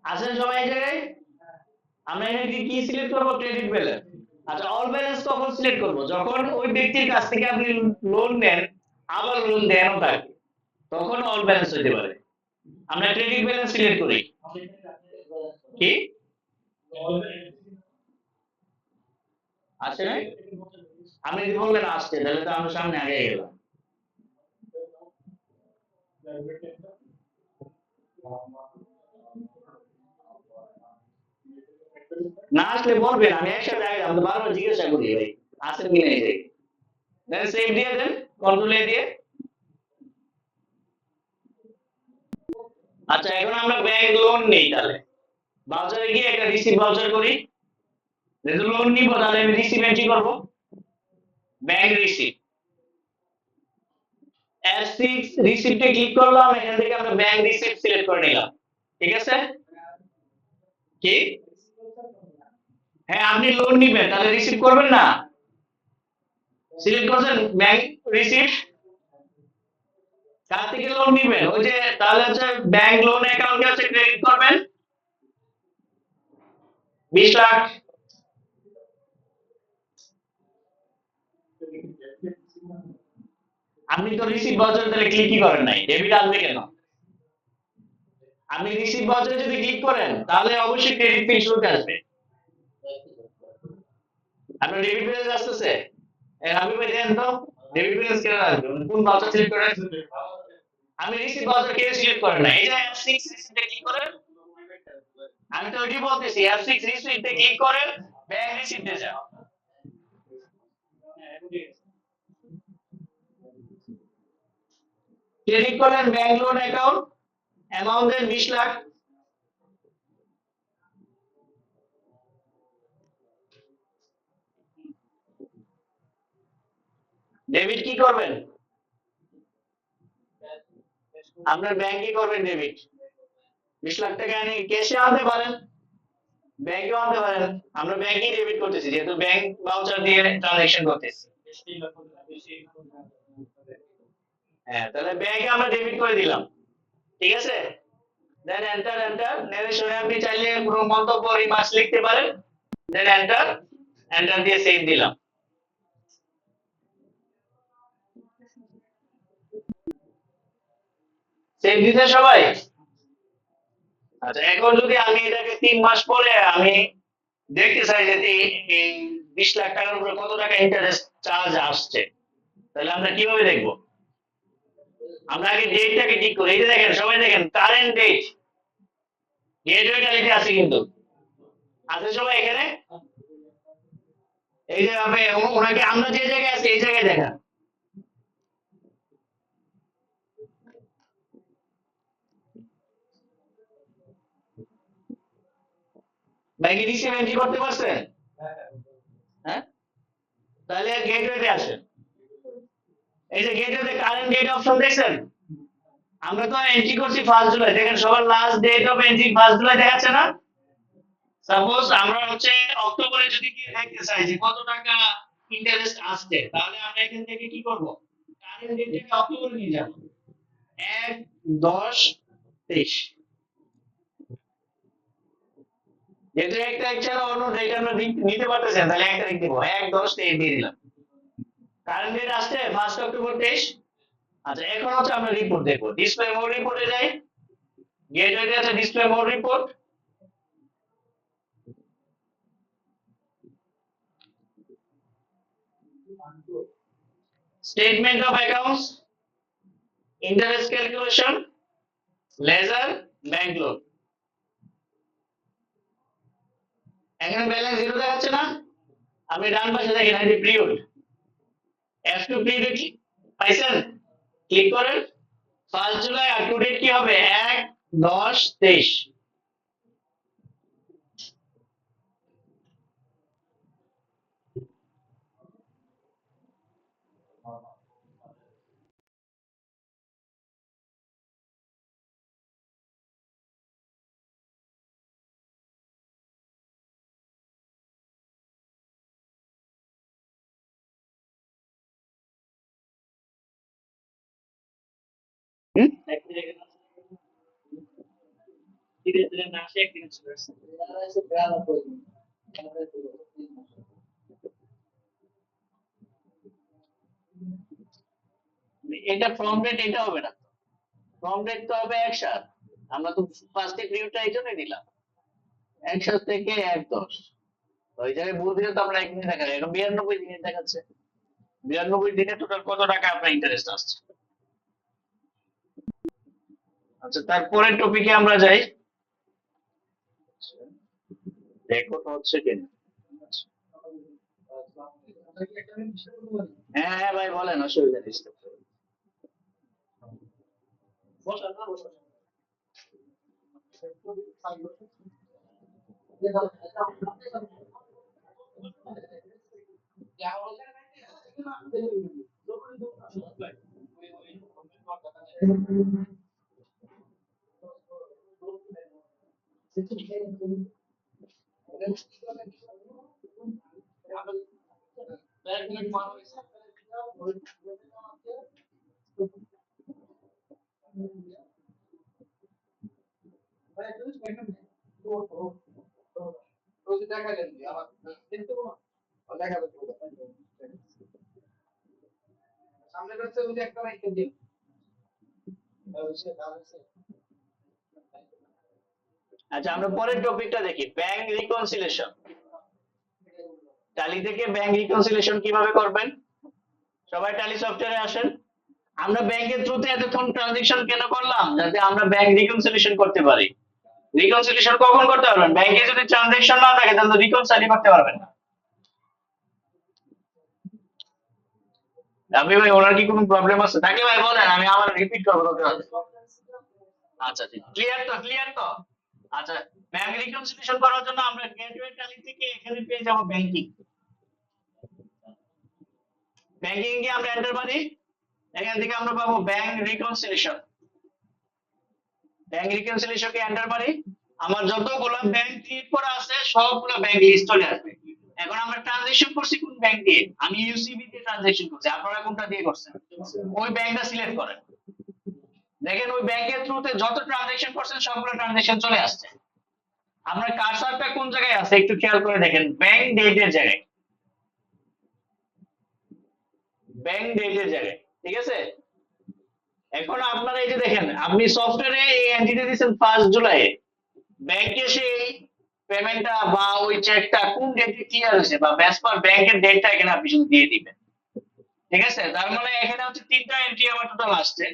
আসেন সবাই এই জায়গায়। আমরা এখানে কি সিলেক্ট করব? Credit balance. আচ্ছা, অল ব্যালেন্স কখন সিলেক্ট করব? যখন ওই ব্যক্তির কাছ থেকে আপনি লোন নেন, আবার লোন দেনও তাকে, তখন অল ব্যালেন্স হতে পারে। আমরা ক্রেডিট ব্যালেন্স সিলেক্ট করি। কি আসে নাই? আপনি যদি বললেন আসছে, তাহলে তো আমরা সামনে আগে গেলাম। না আসলে বলবেন, আমি একসাথে আগে আমি তো বারবার জিজ্ঞাসা করি ভাই আসেন কি না এই জায়গায়। দেন সেভ দিয়ে দেন, কন্ট্রোল এ দিয়ে। আচ্ছা, এখন আমরা ব্যাংক লোন নেই, তাহলে বাজারে গিয়ে একটা রিসিভ বাজার করি। যেহেতু লোন নিব, তাহলে আমি রিসিভ এন্ট্রি করবো, ব্যাংক রিসিভ। F6 রিসিপ্টে ক্লিক করলাম, এখান থেকে আমরা ব্যাংক রিসিপ্ট সিলেক্ট করে নিলাম। ঠিক আছে? কি? হ্যাঁ, আপনি লোন নিবেন, তাহলে রিসিভ করবেন না? সিলেক্ট করছেন ব্যাংক রিসিপ্ট। কার থেকে লোন নিবেন? ওই যে, তাহলে হচ্ছে ব্যাংক লোন অ্যাকাউন্টে হচ্ছে ক্রেডিট করবেন 20 লাখ। আপনি তো রিসিভ ভাউচার তাহলে ক্লিকই করেন নাই, ডেবিট আসবে কেন? আপনি রিসিভ ভাউচারে যদি ক্লিক করেন, তাহলে অবশ্যই ক্রেডিট পিন শুরুতে আসবে। আপনার ডেবিট ব্যালেন্স আসতেছে? আমি ভাই দেন তো, ডেবিট ব্যালেন্স কেন আসবে? কোন ভাউচার সিলেক্ট করেন? আমি রিসিভ ভাউচার কেন সিলেক্ট করেন না? এই যে F6 রিসিপ্টে ক্লিক করেন। আমি তো ওইটাই বলতেছি, F6 রিসিপ্টে ক্লিক করেন, ব্যাংক রিসিপ্টে যান। ক্রেডিট করলেন ব্যাংক লোন অ্যাকাউন্ট, অ্যামাউন্ট দেন 20 লাখ। ডেবিট কি করবেন? আপনার ব্যাংকে করবেন ডেবিট। 20 লাখ টাকা আনি ক্যাশে আনতে পারেন, ব্যাংকে আনতে পারেন। আমরা ব্যাংকেই ডেবিট করতেছি, যেহেতু ব্যাংক ভাউচার দিয়ে ট্রানজাকশন করতেছি। হ্যাঁ, তাহলে ব্যাংকে আমরা ডেবিট করে দিলাম। ঠিক আছে? দেন এন্টার এন্টার। নেরেশনে আপনি চাইলে কোনো মন্তব্য রিমার্কস লিখতে পারেন। দেন এন্টার, এন্টার দিয়ে সেভ দিলাম। সেভ দিতে সবাই? আচ্ছা, এখন যদি আমি এটাকে 3 মাস পরে আমি দেখতে চাই যে এই 20 লাখ টাকার উপরে কত টাকা ইন্টারেস্ট চার্জ আসছে, তাহলে আমরা কিভাবে দেখবো? আমরা আগে ডেটটাকে ঠিক করি। এই যে দেখেন, সবাই দেখেন কারেন্ট ডেট, ডেট ওইটা লিখে আছে কিন্তু। আছে সবাই এখানে? এই যে আপনি ওনাকে আমরা যে জায়গায় আছি এই জায়গায় দেখা। ভাই কি রিসিভ এন্ট্রি করতে পারছেন? হ্যাঁ, তাহলে গেটওয়েতে আসেন। এই যে গেটওয়েতে কারেন্ট ডেট অপশন দেখছেন? আমরা তো এন্ট্রি করছি 1 জুলাই, দেখেন সবার last date of entry 1 July দেখাচ্ছে না? সাপোজ আমরা হচ্ছে অক্টোবরে যদি কি দেখতে চাই যে কত টাকা ইন্টারেস্ট আসছে, তাহলে আমরা এখান থেকে কি করব? কারেন্ট ডেটটাকে অক্টোবরে নিয়ে যাব। 1/10/23। যেহেতু 1 তারিখ ছাড়া অন্য ডেট আমরা নিতে পারতেছেন, তাহলে 1 তারিখ দিব, 1/10/23 দিয়ে দিলাম। কারেন্ট ডেট আসছে 1 অক্টোবর 23। আচ্ছা, এখন হচ্ছে আমরা রিপোর্ট দেখবো, ডিসপ্লে মোড রিপোর্টে যাই। গেটওয়েতে আছে display mode report. Statement of accounts, interest calculation, ledger, bank loan. এখানে ব্যালেন্স জিরো দেখাচ্ছে না? আপনি ডান পাশে দেখেন এই যে পিরিয়ড, F2 পিরিয়ডে কি পাইছেন? ক্লিক করেন। 1 জুলাই আর টু ডেট কি হবে? 1/10/23। হুম? এটা ফ্রম রেট, এটা হবে না। ফ্রম রেট তো হবে 1/7। আমরা তো ফার্স্টে প্রিভিউটা এই জন্যই দিলাম 1/7 থেকে 1/10। ওই জায়গায় ভুল দিলে তো আমরা একদিন দেখা যায়, এখন 92 দিনে দেখাচ্ছে। 92 দিনে টোটাল কত টাকা আপনার ইন্টারেস্ট আসছে। আচ্ছা, তারপরের টপিকে আমরা যাই। রেকর্ড হচ্ছে কিনা? হ্যাঁ হ্যাঁ ভাই বলেন, অসুবিধা নেই। আচ্ছা, আমরা পরের টপিকটা দেখি, ব্যাংক রিকনসিলিয়েশন। ট্যালি থেকে ব্যাংক রিকনসিলিয়েশন কিভাবে করবেন? সবাই ট্যালি সফটওয়্যারে আসেন। আমরা ব্যাংকের থ্রুতে এতক্ষণ ট্রানজাকশন কেন করলাম? যাতে আমরা ব্যাংক রিকনসিলিয়েশন করতে পারি। রিকনসিলিয়েশন কখন করতে পারবেন? ব্যাংকে যদি ট্রানজাকশন না থাকে তাহলে রিকনসাইল করতে পারবেন না। আপনি ভাই, ওনার কি কোনো প্রবলেম আছে? থাকলে ভাই বলেন, আমি আবার রিপিট করবো দরকার হলে। আচ্ছা ঠিক, ক্লিয়ার তো? ক্লিয়ার তো? আচ্ছা, ব্যাংক রিকনসিলিয়েশন করার জন্য আমরা গেটওয়ে ট্যালি থেকে এখানে পেয়ে যাব ব্যাংকিং। ব্যাংকিং এ আমরা এন্টার মারি, এখান থেকে আমরা পাবো ব্যাংক রিকনসিলিয়েশন। ব্যাংক রিকনসিলিয়েশন কে এন্টার মারি, আমার যতগুলো ব্যাংক ক্রিয়েট করা আছে সবগুলো ব্যাংক লিস্ট চলে আসবে। এখন আমরা ট্রানজাকশন করছি কোন ব্যাংক দিয়ে? আমি ইউসিবি দিয়ে ট্রানজাকশন করছি, আপনারা কোনটা দিয়ে করছেন? ওই ব্যাংকটা সিলেক্ট করেন। দেখেন ওই ব্যাংকের থ্রুতে যত ট্রানজাকশন করছেন সবগুলো ট্রানজাকশন চলে আসছে। আপনার কারসারটা কোন জায়গায় আছে একটু খেয়াল করে দেখেন, ব্যাংক ডেটের জায়গায়। ব্যাংক ডেটের জায়গায়, ঠিক আছে? এখন আপনারা এই যে দেখেন, আপনি সফটওয়্যারে এই এন্ট্রিটা দিয়েছেন 1 জুলাই, ব্যাংকে সেই পেমেন্টটা বা ওই চেকটা কোন ডেটে ক্লিয়ার হয়েছে বা ব্যাস পার ব্যাংকের ডেটটা এখানে আপনি শুধু দিয়ে দিবেন। ঠিক আছে, তার মানে এখানে হচ্ছে 3টা এন্ট্রি আমার টোটাল আসছে।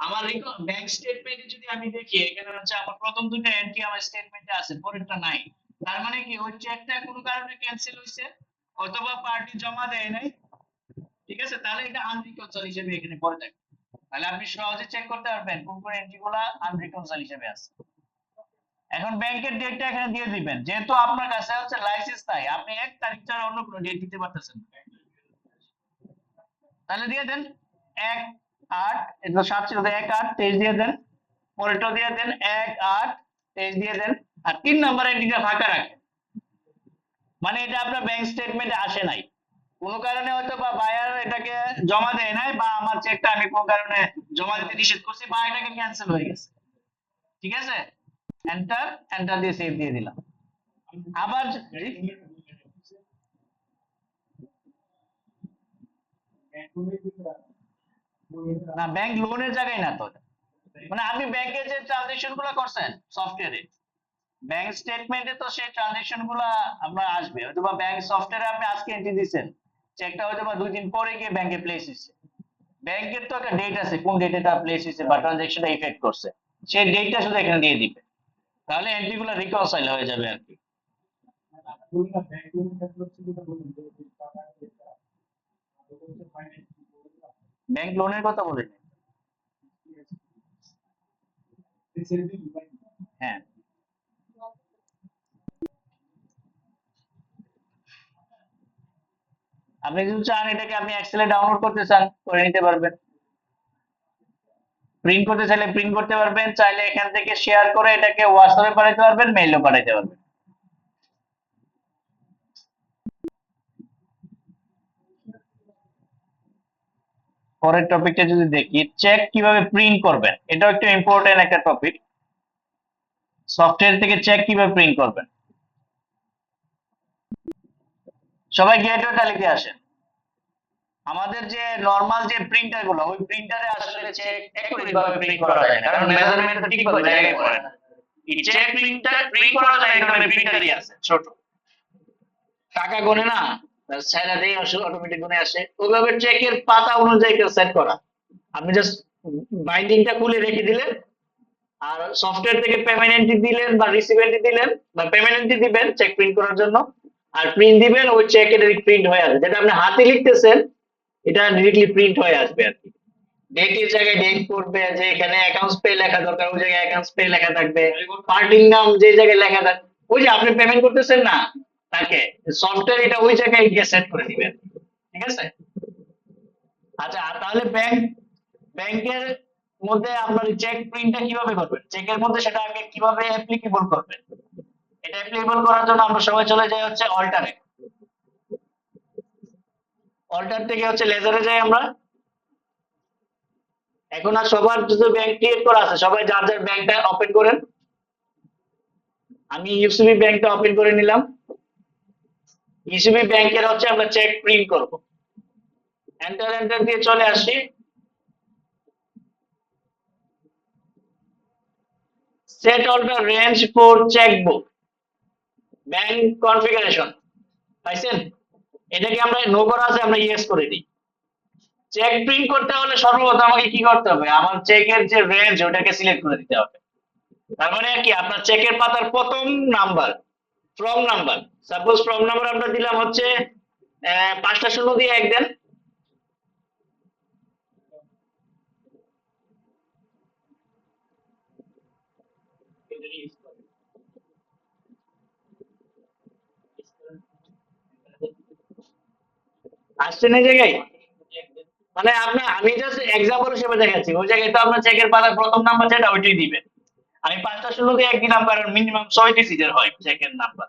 আমার ব্যাংক স্টেটমেন্টে যদি আমি দেখি, এখানে হচ্ছে আমার প্রথম 2টা এন্ট্রি আমার স্টেটমেন্টে আছে, পরেরটা নাই। তার মানে কি ওই চেকটা কোনো কারণে ক্যান্সেল হয়েছে অথবা পার্টি জমা দেয় নাই। ঠিক আছে, তাহলে এটা আনরিকনসাইল হিসেবে এখানে পড়ে থাকে। তাহলে আপনি সহজে চেক করতে পারবেন কোন কোন এন্ট্রি গুলা আনরিকনসাইল হিসেবে আছে। এখন ব্যাংকের ডেটটা এখানে দিয়ে দিবেন, যেহেতু আপনার কাছে হচ্ছে লাইসেন্স নাই, আপনি 1 তারিখ ছাড়া অন্য কোনো ডেট দিতে পারতেছেন না। তাহলে দিয়ে দেন 1/8, এটা 7 ছিল, 1/8/23 দিয়ে দেন। পরেরটা দিয়ে দেন 1/8/23 দিয়ে দেন। আর 3 নাম্বার এন্ট্রিটা ফাঁকা রাখেন, মানে এটা আপনার ব্যাংক স্টেটমেন্টে আসে নাই। কোনো কারণে হয়তো বা বায়ার এটাকে জমা দেয় নাই, বা আমার চেকটা আমি কোন কারণে জমা দিতে নিষেধ করছি, বা এটাকে ক্যান্সেল হয়ে গেছে। ঠিক আছে, এন্টার, এন্টার দিয়ে সেভ দিয়ে দিলাম। আবার না, ব্যাংক লোনের জায়গায় না তো, মানে আপনি ব্যাংকে যে ট্রানজাকশন গুলো করছেন সফটওয়্যারে, ব্যাংক স্টেটমেন্টে তো সেই ট্রানজাকশন গুলা আপনার আসবে, হয়তো বা ব্যাংক সফটওয়্যারে আপনি আজকে এন্ট্রি দিচ্ছেন, চেকটা হয়তো বা 2 দিন পরে গিয়ে ব্যাংকে প্লেস হয়েছে। ব্যাংকের তো একটা ডেট আছে, কোন ডেটে এটা প্লেস হয়েছে বা ট্রানজাকশনটা ইফেক্ট করছে, সেই ডেটটা শুধু এখানে দিয়ে দিবে, তাহলে এন্ট্রি গুলো রিকনসাইল হয়ে যাবে আর কি। ব্যাংক লোনের কথা বলেন। হ্যাঁ, আপনি যদি চান এটাকে আপনি এক্সেলে ডাউনলোড করতে চান করে নিতে পারবেন, প্রিন্ট করতে চাইলে প্রিন্ট করতে পারবেন, চাইলে এখান থেকে শেয়ার করে এটাকে হোয়াটসঅ্যাপে পাঠাতে পারবেন, মেইলও পাঠাতে পারবেন। পরের টপিকটা যদি দেখি, চেক কিভাবে প্রিন্ট করবেন, এটাও একটা ইম্পর্টেন্ট একটা টপিক। সফটওয়্যার থেকে চেক কিভাবে প্রিন্ট করবেন। সবাই গেটওয়েটা লিখে আসেন। আমাদের যে নরমাল যে প্রিন্টার গুলো, ওই প্রিন্টারে আসলে চেক একুরেট ভাবে প্রিন্ট করা যায় না, কারণ মেজারমেন্ট ঠিকভাবে জায়গায় পড়ে না। এই চেক প্রিন্টার প্রিন্ট করা যায়, এক ধরনের প্রিন্টারই আছে ছোট, টাকা গোনে না, সাইডা দিয়ে অটোমেটিক গুনে আসে, ওইভাবে চেকের পাতা অনুযায়ী সেট করা। আপনি জাস্ট বাইন্ডিংটা খুলে রেখে দিলেন, আর সফটওয়্যার থেকে পেমেন্ট এন্ট্রি দিলেন বা রিসিভ এন্ট্রি দিলেন, বা পেমেন্ট এন্ট্রি দিবেন চেক প্রিন্ট করার জন্য, আর প্রিন্ট দিবেন, ওই চেক এটা প্রিন্ট হয়ে আসবে। যেটা আপনি হাতে লিখতেছেন এটা ডিরেক্টলি প্রিন্ট হয়ে আসবে আর কি। ডেটের জায়গায় ডেট পড়বে, যে এখানে অ্যাকাউন্টস পে লেখা দরকার ওই জায়গায় অ্যাকাউন্টস পে লেখা থাকবে, পার্টির নাম যে জায়গায় লেখা থাকবে, ওই যে আপনি পেমেন্ট করতেছেন না তাকে, সফটওয়্যার এটা ওই জায়গায় গিয়ে সেট করে দিবেন। ঠিক আছে। আচ্ছা, আর তাহলে ব্যাংকের মধ্যে আপনার চেক প্রিন্টটা কিভাবে করবেন, চেকের মধ্যে সেটা আগে কিভাবে অ্যাপ্লিকেবল করবেন, এটা অ্যাপ্লিকেবল করার জন্য আমরা সবাই চলে যাই হচ্ছে অল্টারে। অল্টার থেকে হচ্ছে লেজারে যাই আমরা। এখন আর সবার যদি ব্যাংক ক্রিয়েট করা আছে, সবাই যার যার ব্যাংকটা ওপেন করেন। আমি ইউসিবি ব্যাংকটা ওপেন করে নিলাম। ইউসিবি ব্যাংকের হচ্ছে আমরা চেক প্রিন্ট করব। এন্টার এন্টার দিয়ে চলে আসি। Set alter range for chequebook bank configuration, পাইছেন? এটাকে আমরা নো করা আছে, আমরা ইয়েস করে দিই। চেক প্রিন্ট করতে হলে সর্বপ্রথম আমাকে কি করতে হবে, আমার চেকের যে রেঞ্জ ওটাকে সিলেক্ট করে দিতে হবে। তার মানে কি, আপনার চেকের পাতার প্রথম number, from number, suppose from number আমরা দিলাম হচ্ছে 5টা শূন্য দিয়ে এক দেন। আসছে না এই জায়গায়, মানে আপনার, আমি জাস্ট এক্সাম্পল হিসেবে দেখাচ্ছি, ওই জায়গায় তো আপনার চেকের পাতার প্রথম নাম্বার যেটা ওইটাই দিবেন। আমি 5টা শূন্য দিয়ে এক দিলাম, কারণ মিনিমাম 6 ডিজিটের হয় চেকের নাম্বার।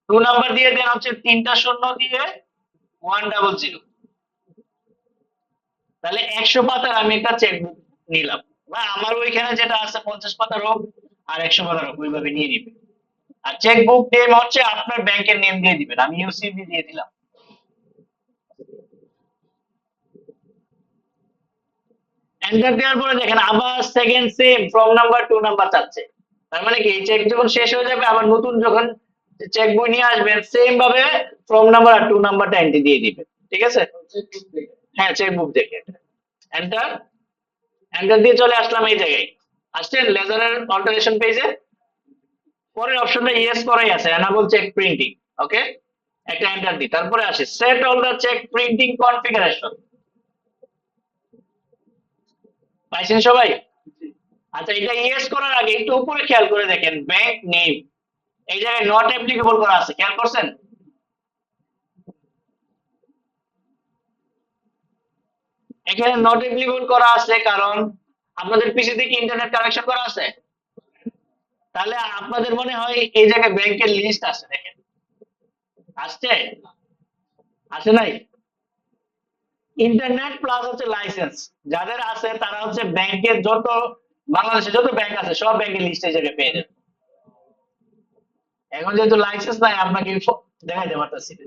2 নাম্বার দিয়ে দেন হচ্ছে 3টা শূন্য দিয়ে 100, তাহলে 100 পাতার আমি একটা চেকবুক নিলাম, বা আমার ওইখানে যেটা আছে 50 পাতার হোক আর 100 পাতার হোক, ওইভাবে নিয়ে নিবে। আর চেকবুক নেম হচ্ছে আপনার ব্যাংকের নেম দিয়ে দিবেন, আমি ইউসিবি দিয়ে দিলাম। এন্টার দেওয়ার পরে দেখেন আবার second same from number 2 number চাচ্ছে। তার মানে কি, চেক যখন শেষ হয়ে যাবে, আবার নতুন যখন চেক বই নিয়ে আসবেন, সেম ভাবে ফ্রম নাম্বার আর 2 নাম্বারটা এন্ট্রি দিয়ে দিবেন। ঠিক আছে। হ্যাঁ, চেকবুক দেখে এন্টার, এন্টার দিয়ে চলে আসলাম এই জায়গায়। আসছেন লেজারের অল্টারেশন পেজে, পরের অপশনটা ইয়েস করাই আছে, এনাবল চেক প্রিন্টিং। ওকে, একটা এন্টার দিই, তারপরে আসে set all the check printing configuration. পাইছেন সবাই? আচ্ছা, এটা ইয়েস করার আগে একটু উপরে খেয়াল করে দেখেন, ব্যাংক নেম এই জায়গায় নট অ্যাপ্লিকেবল করা আছে, খেয়াল করছেন? এখানে নট অ্যাপ্লিকেবল করা আছে কারণ আপনাদের পিসি থেকে ইন্টারনেট কানেকশন করা আছে। তাহলে আপনাদের মনে হয় এই জায়গায় ব্যাংকের লিস্ট আছে, দেখেন আসছে, আসে নাই? ইন্টারনেট প্লাস হচ্ছে লাইসেন্স যাদের আছে, তারা হচ্ছে ব্যাংকের যত, বাংলাদেশে যত ব্যাংক আছে সব ব্যাংকের লিস্ট এই জায়গায় পেয়ে যাবে। এখন যেহেতু লাইসেন্স নাই, আপনাকে দেখাইতে পারতেছি না।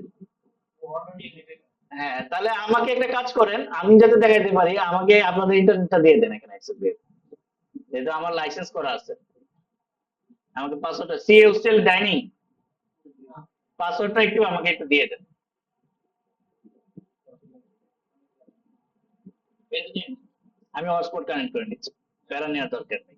হ্যাঁ, তাহলে আমাকে একটা কাজ করেন, আমি যাতে দেখাইতে পারি, আমাকে আপনাদের ইন্টারনেটটা দিয়ে দেন এখানে অ্যাক্সেস দিয়ে, যেহেতু আমার লাইসেন্স করা আছে। আমাকে পাসওয়ার্ডটা সি হোস্টেল ডাইনিং, পাসওয়ার্ডটা একটু আমাকে একটু দিয়ে দেন। আমি হটস্পট কানেক্ট করে নিচ্ছি, প্যারা নেওয়ার দরকার নেই।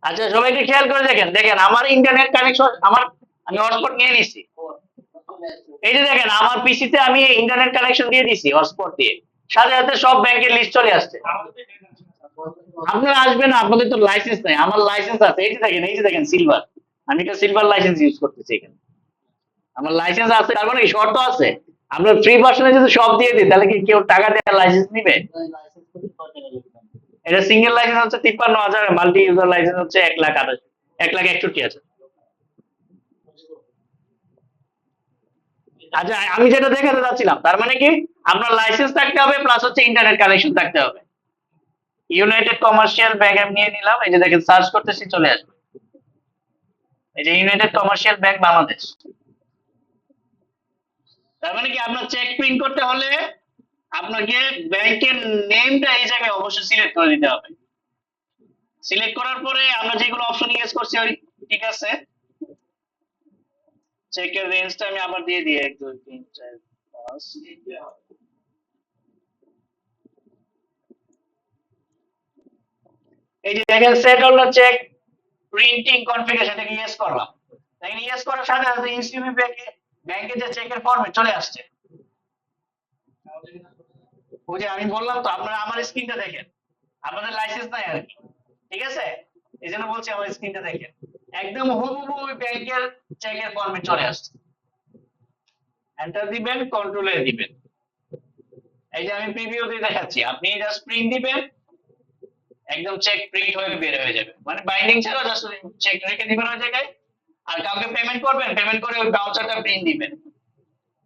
আচ্ছা সবাই একটু খেয়াল করে দেখেন, দেখেন আমার ইন্টারনেট কানেকশন, আমার আমি হটস্পট নিয়ে নিচ্ছি। এই যে দেখেন আমার পিসিতে আমি ইন্টারনেট কানেকশন দিয়ে দিছি হটস্পট দিয়ে, সাথে সাথে সব ব্যাংকের লিস্ট চলে আসছে। আপনারা আসবে না, আপনাদের তো লাইসেন্স নাই, আমার লাইসেন্স আছে। এই যে দেখেন, এই যে দেখেন সিলভার, আমি একটা সিলভার লাইসেন্স ইউজ করতেছি এখানে, আমার লাইসেন্স আছে। তার মানে কি শর্ত আছে, আমরা ফ্রি ভার্সনে যদি সব দিয়ে দিই তাহলে কি কেউ টাকা দিয়ে লাইসেন্স নিবে? এটা সিঙ্গেল লাইসেন্স হচ্ছে 53,000, মাল্টি ইউজার লাইসেন্স হচ্ছে 1,28,000, 1,61,000। আচ্ছা আমি যেটা দেখাতে যাচ্ছিলাম, তার মানে কি আপনার লাইসেন্স থাকতে হবে প্লাস হচ্ছে ইন্টারনেট কানেকশন থাকতে হবে। ইউনাইটেড কমার্শিয়াল ব্যাংক আমি নিয়ে নিলাম, এই যে দেখেন সার্চ করতেছি চলে আসবে, এই যে ইউনাইটেড কমার্শিয়াল ব্যাংক বাংলাদেশ। তার মানে কি আপনার চেক প্রিন্ট করতে হলে আপনাকে ব্যাংকের নেমটা এই জায়গায় অবশ্যই সিলেক্ট করে দিতে হবে। সিলেক্ট করার পরে আমরা যেগুলো অপশন ইউজ করছি ওই ঠিক আছে, চেকের রেঞ্জটা আমি আবার দিয়ে দিই 1 2 3 4 5। এই যে দেখেন set all check printing configuration, এটাকে ইয়েস করলাম। দেখেন ইয়েস করার সাথে সাথে ইনস্টিটিউট ব্যাংকে যে চেকের ফরম্যাট চলে আসছে। ওই যে আমি বললাম তো, আপনারা আমার স্ক্রিনটা দেখেন, আপনাদের লাইসেন্স নাই আর কি, ঠিক আছে, এই জন্য বলছি আমার স্ক্রিনটা দেখেন, একদম হুবহু ওই ব্যাংকের চেকের ফরম্যাট চলে আসছে। এন্টার দিবেন, কন্ট্রোল এ দিবেন, এই যে আমি প্রিভিউতে দেখাচ্ছি, আপনি জাস্ট প্রিন্ট দিবেন, একদম চেক প্রিন্ট হয়ে বের হয়ে যাবে, মানে বাইন্ডিং ছাড়া জাস্ট চেক রেখে দিবেন ওই জায়গায়। আর কাউকে পেমেন্ট করবেন, পেমেন্ট করে ওই বাউচারটা প্রিন্ট দিবেন,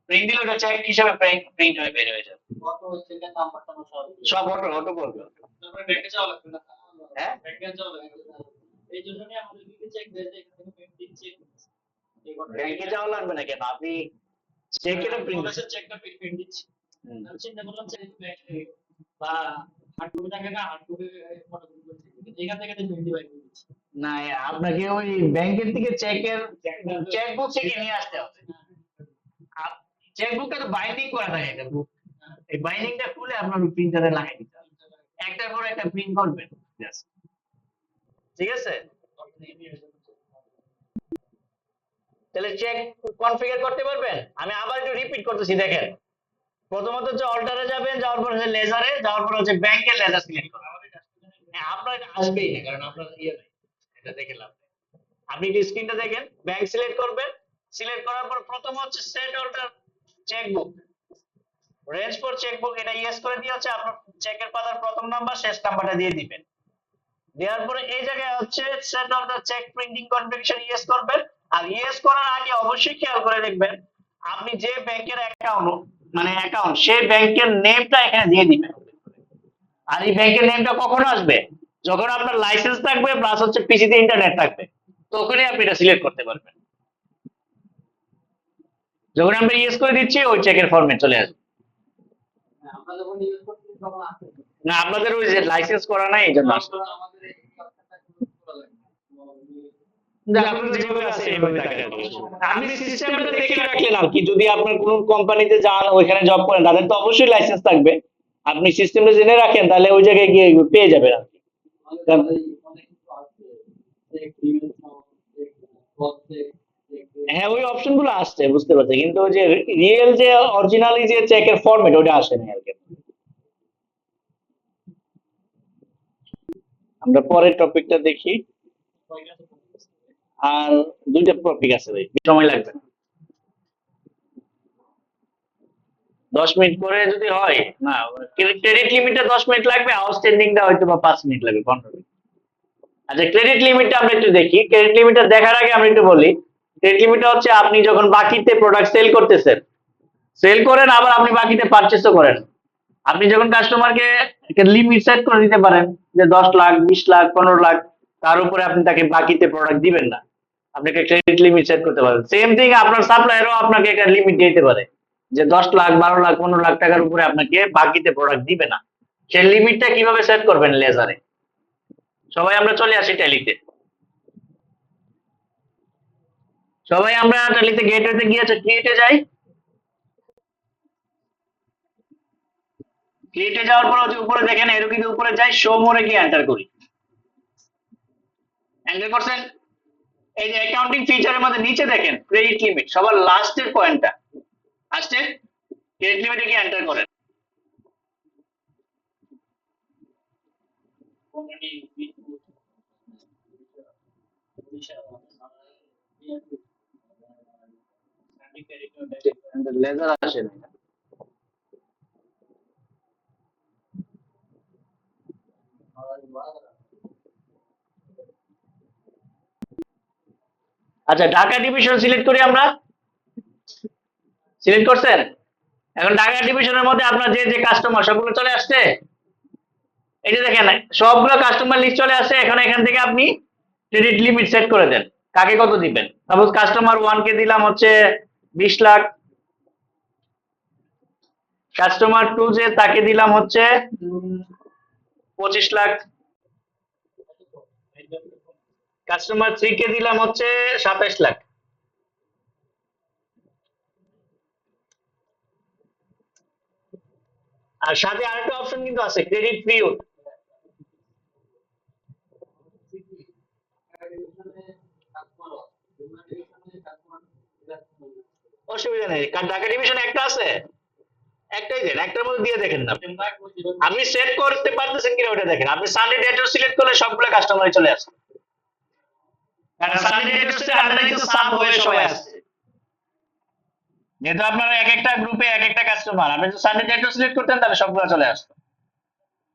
প্রিন্ট দিলে ওটা চেক হিসেবে প্রিন্ট হয়ে বের হয়ে যাবে। সব অটো অটো করবে। হ্যাঁ ব্যাংকে যাওয়া লাগবে না কেন, আপনি চেকের প্রিন্ট দিচ্ছি। না, আপনাকে ওই ব্যাংকের থেকে চেক বুক থেকে নিয়ে আসতে হবে। চেক বুকে তো বাইন্ডিং করা থাকে, এটা বুক, এই বাইন্ডিংটা খুলে আপনার প্রিন্টারে লাগাই দিতে হবে, একটার পর একটা প্রিন্ট করবেন, Just, ঠিক আছে। তাহলে চেক কনফিগার করতে পারবেন। আমি আবার একটু রিপিট করতেছি, দেখেন প্রথমত হচ্ছে অল্টারে যাবেন, যাওয়ার পর হচ্ছে লেজারে, যাওয়ার পর হচ্ছে ব্যাংকের লেজার সিলেক্ট করবেন। হ্যাঁ আপনার এটা আসবেই না, কারণ আপনার ইয়ে নাই, এটা দেখে লাভ নেই। আপনি স্ক্রিনটা দেখেন, ব্যাংক সিলেক্ট করবেন, সিলেক্ট করার পর প্রথম হচ্ছে set alter checkbook, range for checkbook, এটা ইয়েস করে দিয়ে হচ্ছে আপনার চেকের পাতার প্রথম নাম্বার শেষ নাম্বারটা দিয়ে দিবেন। দেওয়ার পরে এই জায়গায় হচ্ছে set alter check printing configuration yes করবেন। আর ইয়েস করার আগে অবশ্যই খেয়াল করে দেখবেন আপনি যে ব্যাংকের অ্যাকাউন্ট সেই ব্যাংকের নেমটা এখানে দিয়ে দিবেন। আর এই ব্যাংকের নেমটা কখন আসবে, যখন আপনার লাইসেন্স থাকবে প্লাস হচ্ছে পিসিতে ইন্টারনেট থাকবে, তখনই আপনি এটা সিলেক্ট করতে পারবেন। যখন আমরা ইয়েস করে দিচ্ছি ওই চেকের ফরম্যাট চলে আসবে। না আপনাদের ওই যে লাইসেন্স করা নাই এই জন্য আসবে। আপনাদের যেভাবে আছে এইভাবে থাকবে। আপনি সিস্টেমটা দেখে রাখলেন আর কি, যদি আপনার কোন কোম্পানিতে যান ওইখানে জব করেন তাদের তো অবশ্যই লাইসেন্স থাকবে, আপনি সিস্টেমটা জেনে রাখেন তাহলে ওই জায়গায় গিয়ে পেয়ে যাবেন আর কি। হ্যাঁ ওই অপশন গুলো আসছে বুঝতে পারছি, কিন্তু ওই যে রিয়েল যে অরিজিনালি যে চেকের ফরম্যাট ওটা আসে না আর কি। আমরা পরের টপিকটা দেখি, আর দুইটা টপিক আছে ভাই, সময় লাগবে না, 10 মিনিট করে যদি হয় না, ক্রেডিট লিমিটে 10 মিনিট লাগবে, আউটস্ট্যান্ডিংটা হয়তো বা 5 মিনিট লাগবে, 15 মিনিট। আচ্ছা ক্রেডিট লিমিটটা আমরা একটু দেখি, ক্রেডিট লিমিটটা দেখার আগে আমরা একটু বলি, ক্রেডিট লিমিটটা হচ্ছে আপনি যখন বাকিতে প্রোডাক্ট সেল করতেছেন, সেল করেন আবার আপনি বাকিতে পারচেসও করেন, আপনি যখন কাস্টমারকে একটা লিমিট সেট করে দিতে পারেন যে 10 লাখ 20 লাখ 15 লাখ, তার উপরে আপনি তাকে বাকিতে প্রোডাক্ট দিবেন না, আপনাকে ক্রেডিট লিমিট সেট করতে পারেন। সেম থিং আপনার সাপ্লায়ারও আপনাকে একটা লিমিট দিতে পারে যে 10 লাখ 12 লাখ 15 লাখ টাকার উপরে আপনাকে বাকিতে প্রোডাক্ট দিবে না। সেই লিমিটটা কিভাবে সেট করবেন লেজারে, সবাই আমরা চলে আসি ট্যালিতে, সবাই আমরা ট্যালিতে গেটওয়েতে গিয়ে ক্রিয়েটে যাই। ক্রিয়েটে যাওয়ার পর যে উপরে দেখেন এরকম উপরে যাই শো মোরে গিয়ে এন্টার করি, এন্টার করছেন। এই যে অ্যাকাউন্টিং ফিচারের মধ্যে নিচে দেখেন ক্রেডিট লিমিট সবার লাস্টের পয়েন্টটা আসছে, ক্রেডিট লিমিটে গিয়ে এন্টার করেন। লেজার আসে না। আচ্ছা ঢাকা ডিভিশন সিলেক্ট করি আমরা, সিলেক্ট করছেন। এখন ঢাকা ডিভিশনের মধ্যে আপনার যে যে কাস্টমার সবগুলো চলে আসছে, এই যে দেখেন সবগুলো কাস্টমার লিস্ট চলে আসছে। এখন এখান থেকে আপনি ক্রেডিট লিমিট সেট করে দেন কাকে কত দিবেন। সাপোজ কাস্টমার 1 কে দিলাম হচ্ছে 20 লাখ, কাস্টমার 2 যে তাকে দিলাম হচ্ছে 25 লাখ, কাস্টমার 3 কে দিলাম হচ্ছে 27 লাখ। আর সাথে আরেকটা অপশন কিন্তু আছে ক্রেডিট পিরিয়ড। অসুবিধা নেই, কারণ ঢাকা ডিভিশন একটা আছে, একটাই দেন, একটার মধ্যে দিয়ে দেখেন না আপনি সেট করতে পারতেছেন কিনা ওটা দেখেন। আপনি সানডে ডেটও সিলেক্ট করলে সবগুলো কাস্টমারই চলে আসে, কারণ সানডে ডেটসে আন্ডারে তো সাব হয়ে সবাই আসছে। যেহেতু আপনারা এক একটা গ্রুপে এক একটা কাস্টমার, আপনি যদি সানডে ডেটও সিলেক্ট করতেন তাহলে সবগুলো চলে আসতো।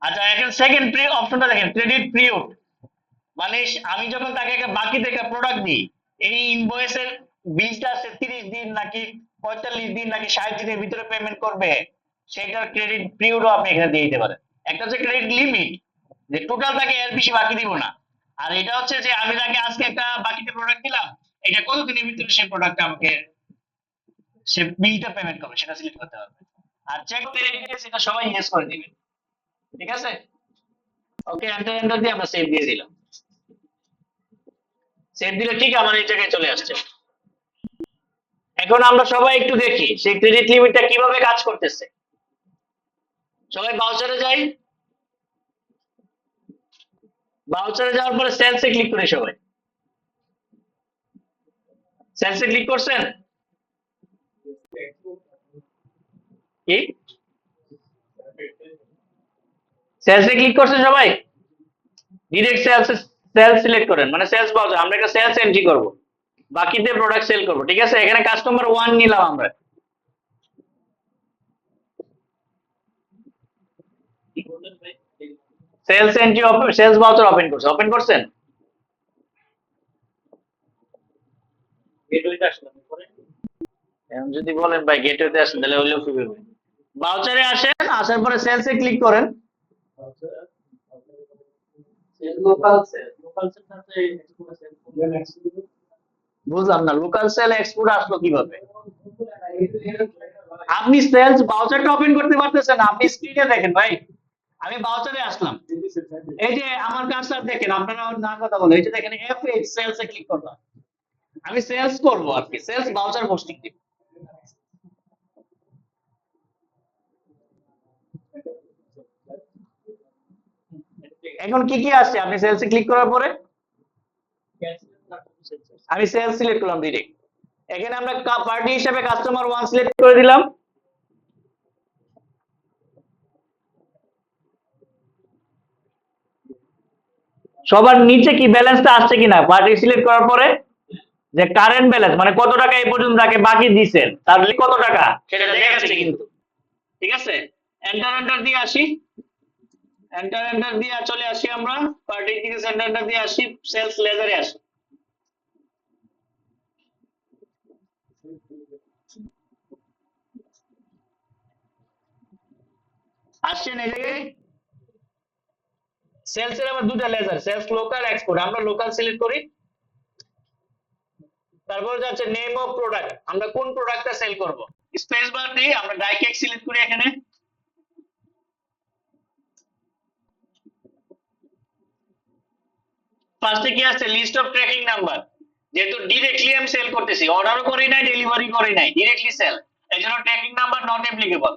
আচ্ছা এখন সেকেন্ড প্রি অপশনটা দেখেন ক্রেডিট পিরিয়ড, মানে আমি যখন তাকে একটা বাকি থেকে প্রোডাক্ট দিই, এই ইনভয়েসের বিলটা সে 30 দিন নাকি 45 দিন নাকি 60 দিনের ভিতরে পেমেন্ট করবে, সেটার ক্রেডিট পিরিয়ডও আপনি এখানে দিয়ে দিতে পারেন। একটা হচ্ছে ক্রেডিট লিমিট, যে টোটাল তাকে এর বেশি বাকি দিব না। আর এটা হচ্ছে যে আমি তাকে আজকে একটা বাকিতে প্রোডাক্ট দিলাম, এটা কত দিনের ভিতরে সেই প্রোডাক্টটা আমাকে সে বিলটা পেমেন্ট করবে সেটা সিলেক্ট করতে হবে। আর চেক ক্রেডিট সেটা সবাই ইয়েস করে দিবেন, ঠিক আছে। ওকে এন্টার এন্টার দিয়ে আমরা সেভ দিয়ে দিলাম, সেভ দিলে ঠিক আমার এই জায়গায় চলে আসছে। এখন আমরা সবাই একটু দেখি সেই ক্রেডিট লিমিটটা কিভাবে কাজ করতেছে। সবাই বাউচারে যাই, বাউচারে যাওয়ার পরে সেলসে ক্লিক করি। সবাই সেলসে ক্লিক করছেন কি? সেলসে ক্লিক করছেন সবাই, ডিরেক্ট সেলস, সেলস সিলেক্ট করেন, মানে সেলস বাউচার। আমরা একটা সেলস এন্ট্রি করব, বাকিতে প্রোডাক্ট সেল করব, ঠিক আছে। এখানে কাস্টমার 1 নিলাম আমরা, sales entry sales voucher open করছে, ওপেন করছেন। এখন যদি বলেন ভাই গেটওয়েতে আসেন তাহলে হইলেও কি করবেন, বাউচারে আসেন, আসার পরে সেলসে ক্লিক করেন। বুঝলাম না লোকাল সেল এক্সপোর্ট আসলো কিভাবে? আপনি সেলস বাউচারটা ওপেন করতে পারতেছেন না, আপনি স্ক্রিনে দেখেন ভাই। আমি বাউচারে আসলাম, এই যে আমার কার্সার দেখেন, আপনারা না কথা বলে, এই যে দেখেন এফ8 সেলসে ক্লিক করলাম, আমি সেলস করব আর কি, সেলস বাউচার পোস্টিং দিব। এখন কি কি আসছে আপনি সেলসে ক্লিক করার পরে? আমি সেলস সিলেক্ট করলাম ডিরেক্ট। এখানে আমরা পার্টি হিসেবে কাস্টমার 1 সিলেক্ট করে দিলাম। সবার নিচে কি ব্যালেন্সটা আসছে কিনা পার্টি সিলেক্ট করার পরে, যে কারেন্ট ব্যালেন্স মানে কত টাকা এই পর্যন্ত তাকে বাকি দিয়েছেন, তার কত টাকা সেটা দেখাচ্ছে কিন্তু, ঠিক আছে। এন্টার এন্টার দিয়ে আসি, এন্টার এন্টার দিয়ে চলে আসি আমরা পার্টি থেকে, এন্টার এন্টার দিয়ে আসি সেলস লেজারে আসি। আসছেন এই জায়গায় সেলস এর আবার দুটো লেজার, সেলস লোকাল এক্সপোর্ট। আমরা লোকাল সিলেক্ট করি, তারপর যাচ্ছে নেম অফ প্রোডাক্ট, আমরা কোন প্রোডাক্টটা সেল করব, স্পেস বার দিয়ে আমরা ডাইকেক সিলেক্ট করি। এখানে ফার্স্টে কি আছে লিস্ট অফ ট্র্যাকিং নাম্বার, যেহেতু ডিরেক্টলি আমি সেল করতেছি, অর্ডারও করি নাই, ডেলিভারি করি নাই, ডিরেক্টলি সেল, এই জন্য ট্র্যাকিং নাম্বার নট অ্যাপ্লিকেবল।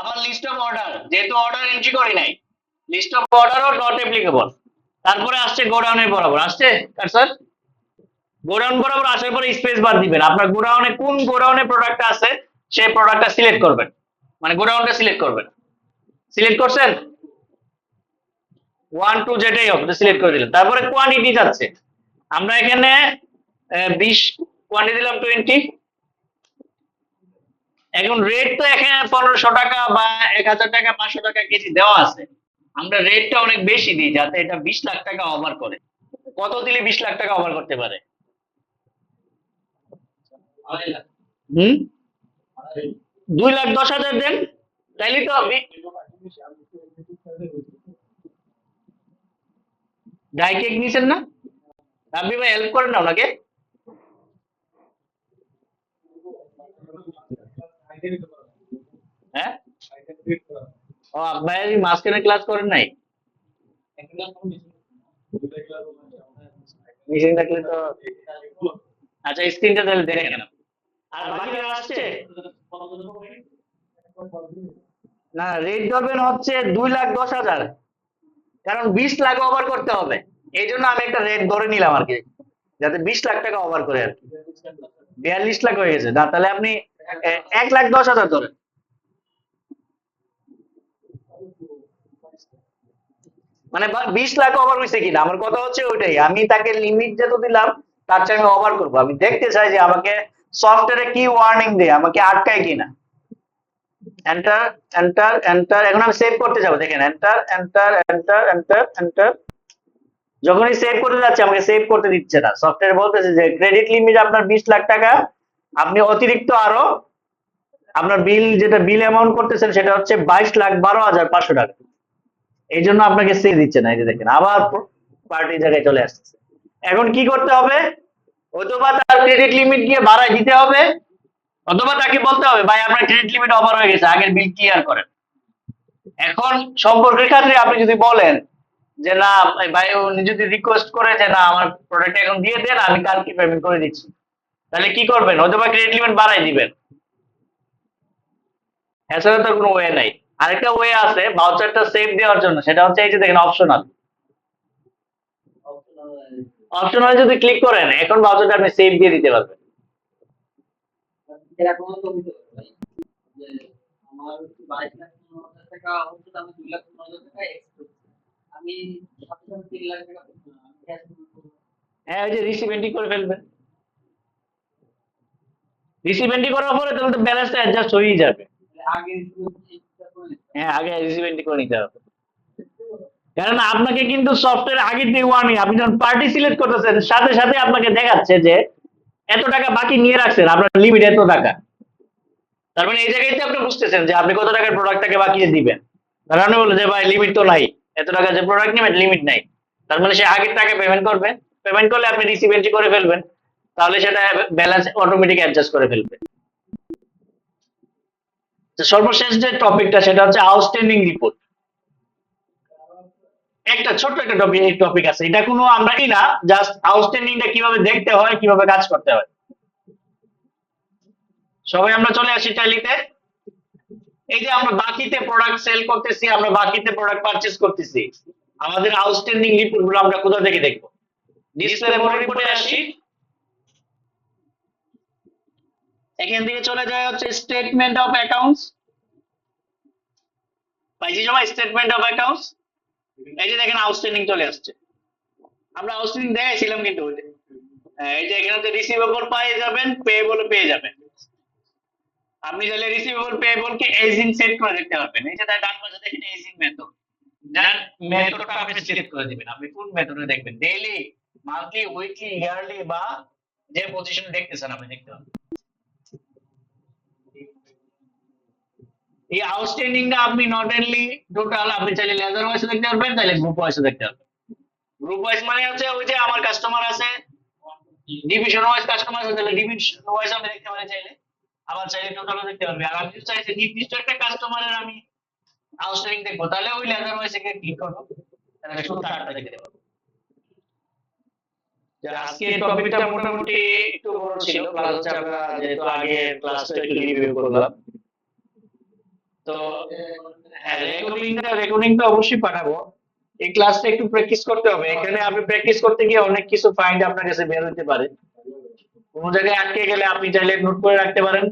আবার লিস্ট অফ অর্ডার, যেহেতু অর্ডার এন্ট্রি করি নাই, লিস্ট অফ অর্ডারও নট অ্যাপ্লিকেবল। তারপরে আসছে গোডাউনের বরাবর, আসছে স্যার গোডাউন বরাবর আসার পরে স্পেস বার দিবেন, আপনার গোডাউনে কোন গোডাউনে প্রোডাক্টটা আছে সেই প্রোডাক্টটা সিলেক্ট করবেন, মানে গোডাউনটা সিলেক্ট করবেন। সিলেক্ট করছেন 1 2 যেটাই হোক সিলেক্ট করে দিলেন। তারপরে কোয়ান্টিটি যাচ্ছে, আমরা এখানে 20 কোয়ান্টিটি দিলাম 20। এখন রেট তো এখানে 1500 টাকা বা 1000 টাকা 500 টাকা কেজি দেওয়া আছে, আমরা রেটটা অনেক বেশি দিই যাতে এটা 20 লাখ টাকা ওভার করে। কত দিলে 20 লাখ টাকা ওভার করতে পারে? হুম 2,10,000 দেন, তাইলে তো ডাই কেক নিছেন না? আপনি ভাই হেল্প করেন না ওনাকে। হ্যাঁ ও আপনার মাঝখানে ক্লাস করেন নাই? মেশিন থাকলে তো আচ্ছা স্ক্রিনটা তাহলে দেখেন। আর বাকি আসছে না, রেট ধরবেন হচ্ছে 2,10,000, কারণ 20 লাখ ওভার করতে হবে, এই জন্য আমি একটা রেট ধরে নিলাম আর কি, যাতে 20 লাখ টাকা ওভার করে আর কি। 42 লাখ হয়ে গেছে না, তাহলে আপনি 1,10,000 ধরেন। মানে 20 লাখ ওভার হয়েছে কিনা আমার কথা হচ্ছে ওইটাই, আমি তাকে লিমিট যত দিলাম তার চেয়ে আমি ওভার করবো, আমি দেখতে চাই যে আমাকে সফটওয়্যারে কি ওয়ার্নিং দেয়, আমাকে আটকায় কিনা। এন্টার এন্টার এন্টার, এখন আমি সেভ করতে যাবো, দেখেন enter enter enter enter enter. যখনই সেভ করতে যাচ্ছে আমাকে সেভ করতে দিচ্ছে না, সফটওয়্যার বলতেছে যে ক্রেডিট লিমিট আপনার 20 লাখ টাকা, আপনি অতিরিক্ত আরো আপনার বিল যেটা বিল অ্যামাউন্ট করতেছেন সেটা হচ্ছে 22,12,500 টাকা, এই জন্য আপনাকে সেভ দিচ্ছে না। এই যে দেখেন আবার পার্টি জায়গায় চলে আসছে। এখন কি করতে হবে, অথবা তার ক্রেডিট লিমিট গিয়ে বাড়ায় দিতে হবে, অথবা তাকে বলতে হবে ভাই আপনার ক্রেডিট লিমিট ওভার হয়ে গেছে, আগের বিল ক্লিয়ার করেন। এখন সম্পর্কের ক্ষেত্রে আপনি যদি বলেন যে না ভাই, উনি যদি রিকোয়েস্ট করে যে না আমার প্রোডাক্ট এখন দিয়ে দেন আমি কালকে পেমেন্ট করে দিচ্ছি, তাহলে কি করবেন, অথবা ক্রেডিট লিমিট বাড়াই দিবেন, এছাড়া তো কোনো ওয়ে নাই। আরেকটা ওয়ে আছে ভাউচারটা সেভ দেওয়ার জন্য, সেটা হচ্ছে এই যে দেখেন অপশনাল, অপশনাল যদি ক্লিক করেন এখন ভাউচারটা আপনি সেভ দিয়ে দিতে পারবেন। হ্যাঁ ওই যে রিসিভ এন্ট্রি করে ফেলবেন, রিসিভ এন্ট্রি করার পরে তাহলে তো ব্যালেন্সটা অ্যাডজাস্ট হয়েই যাবে। হ্যাঁ আগে রিসিভ এন্ট্রি করে নিতে হবে, কারণ আপনাকে কিন্তু সফটওয়্যার আগে দিয়ে ওয়ার্নিং, আপনি যখন পার্টি সিলেক্ট করতেছেন সাথে সাথে আপনাকে দেখাচ্ছে যে এত টাকা বাকি নিয়ে রাখছেন, আপনার লিমিট এত টাকা। তার মানে এই জায়গাতে আপনি বুঝতেছেন যে আপনি কত টাকার প্রোডাক্টটাকে বাকি দিবেন। তার মানে বলে যে ভাই লিমিট তো নাই, এত টাকা যে প্রোডাক্ট নেবেন লিমিট নাই, তার মানে সে আগের টাকা পেমেন্ট করবে, পেমেন্ট করলে আপনি রিসিভ এন্ট্রি করে ফেলবেন, তাহলে সেটা ব্যালেন্স অটোমেটিক অ্যাডজাস্ট করে ফেলবে। তো সর্বশেষ যে টপিকটা সেটা হচ্ছে আউটস্ট্যান্ডিং রিপোর্ট। একটা ছোট্ট একটা টপিক আছে, এটা কোনো আমরা কি না, জাস্ট আউটস্ট্যান্ডিংটা কিভাবে দেখতে হয় কিভাবে কাজ করতে হয়। সবাই আমরা চলে আসি ট্যালিতে, এই যে আমরা বাকিতে প্রোডাক্ট সেল করতেছি, আমরা বাকিতে প্রোডাক্ট পারচেজ করতেছি, আমাদের আউটস্ট্যান্ডিং রিপোর্ট গুলো আমরা কোথা থেকে দেখবো? ডিসপ্লে মোড রিপোর্টে আসি, এখান থেকে চলে যায় হচ্ছে স্টেটমেন্ট অফ অ্যাকাউন্টস, পাইছি সবাই স্টেটমেন্ট অফ অ্যাকাউন্টস। এই যে দেখেন আউটস্ট্যান্ডিং চলে আসছে, আমরা আউটস্ট্যান্ডিং দেখাইছিলাম কিন্তু এই যে এখানে রিসিভেবল পেয়ে যাবেন, পেয়েবল পেয়ে যাবেন। আপনি চাইলে রিসিভেবল পেয়েবল কে এজিং সেট করে দেখতে পারবেন, এই যে ডান পাশে দেখেন এজিং মেথড, যার মেথডটা আপনি সিলেক্ট করে দিবেন, আপনি কোন মেথডে দেখবেন, ডেইলি মান্থলি উইকলি ইয়ারলি বা যে পজিশন দেখতেছেন আপনি দেখতে পাবেন। এই আউটস্ট্যান্ডিংটা আপনি নট অনলি টোটাল, আপনি চাইলে লেজার ওয়াইজ দেখতে পারবেন, চাইলে গ্রুপ ওয়াইজ দেখতে পারবেন। গ্রুপ ওয়াইজ মানে হচ্ছে ওই যে আমার কাস্টমার আছে, ডিভিশন ওয়াইজ কাস্টমার আছে, তাহলে ডিভিশন ওয়াইজ আমি দেখতে পারি চাইলে, আবার চাইলে টোটালও দেখতে পারবে। আর আমি যদি চাইছি নির্দিষ্ট একটা কাস্টমারের আমি আউটস্ট্যান্ডিং দেখবো, তাহলে ওই লেজার ওয়াইজ এখানে ক্লিক করবো, তাহলে শুধু চার্টটা দেখতে পাবো। আজকে টপিকটা মোটামুটি একটু বড় ছিল, প্লাস হচ্ছে আমরা যেহেতু আগে ক্লাসটা একটু রিভিউ করলাম, তো হ্যাঁ, রেকর্ডিংটা অবশ্যই পাঠাবো। এই ক্লাসটা একটু প্র্যাকটিস করতে হবে। এখানে আপনি প্র্যাকটিস করতে গিয়ে অনেক কিছু ফাইন্ড আপনার কাছে বের হতে পারে। কোনো জায়গায় আটকে গেলে আপনি চাইলে নোট করে রাখতে পারেন।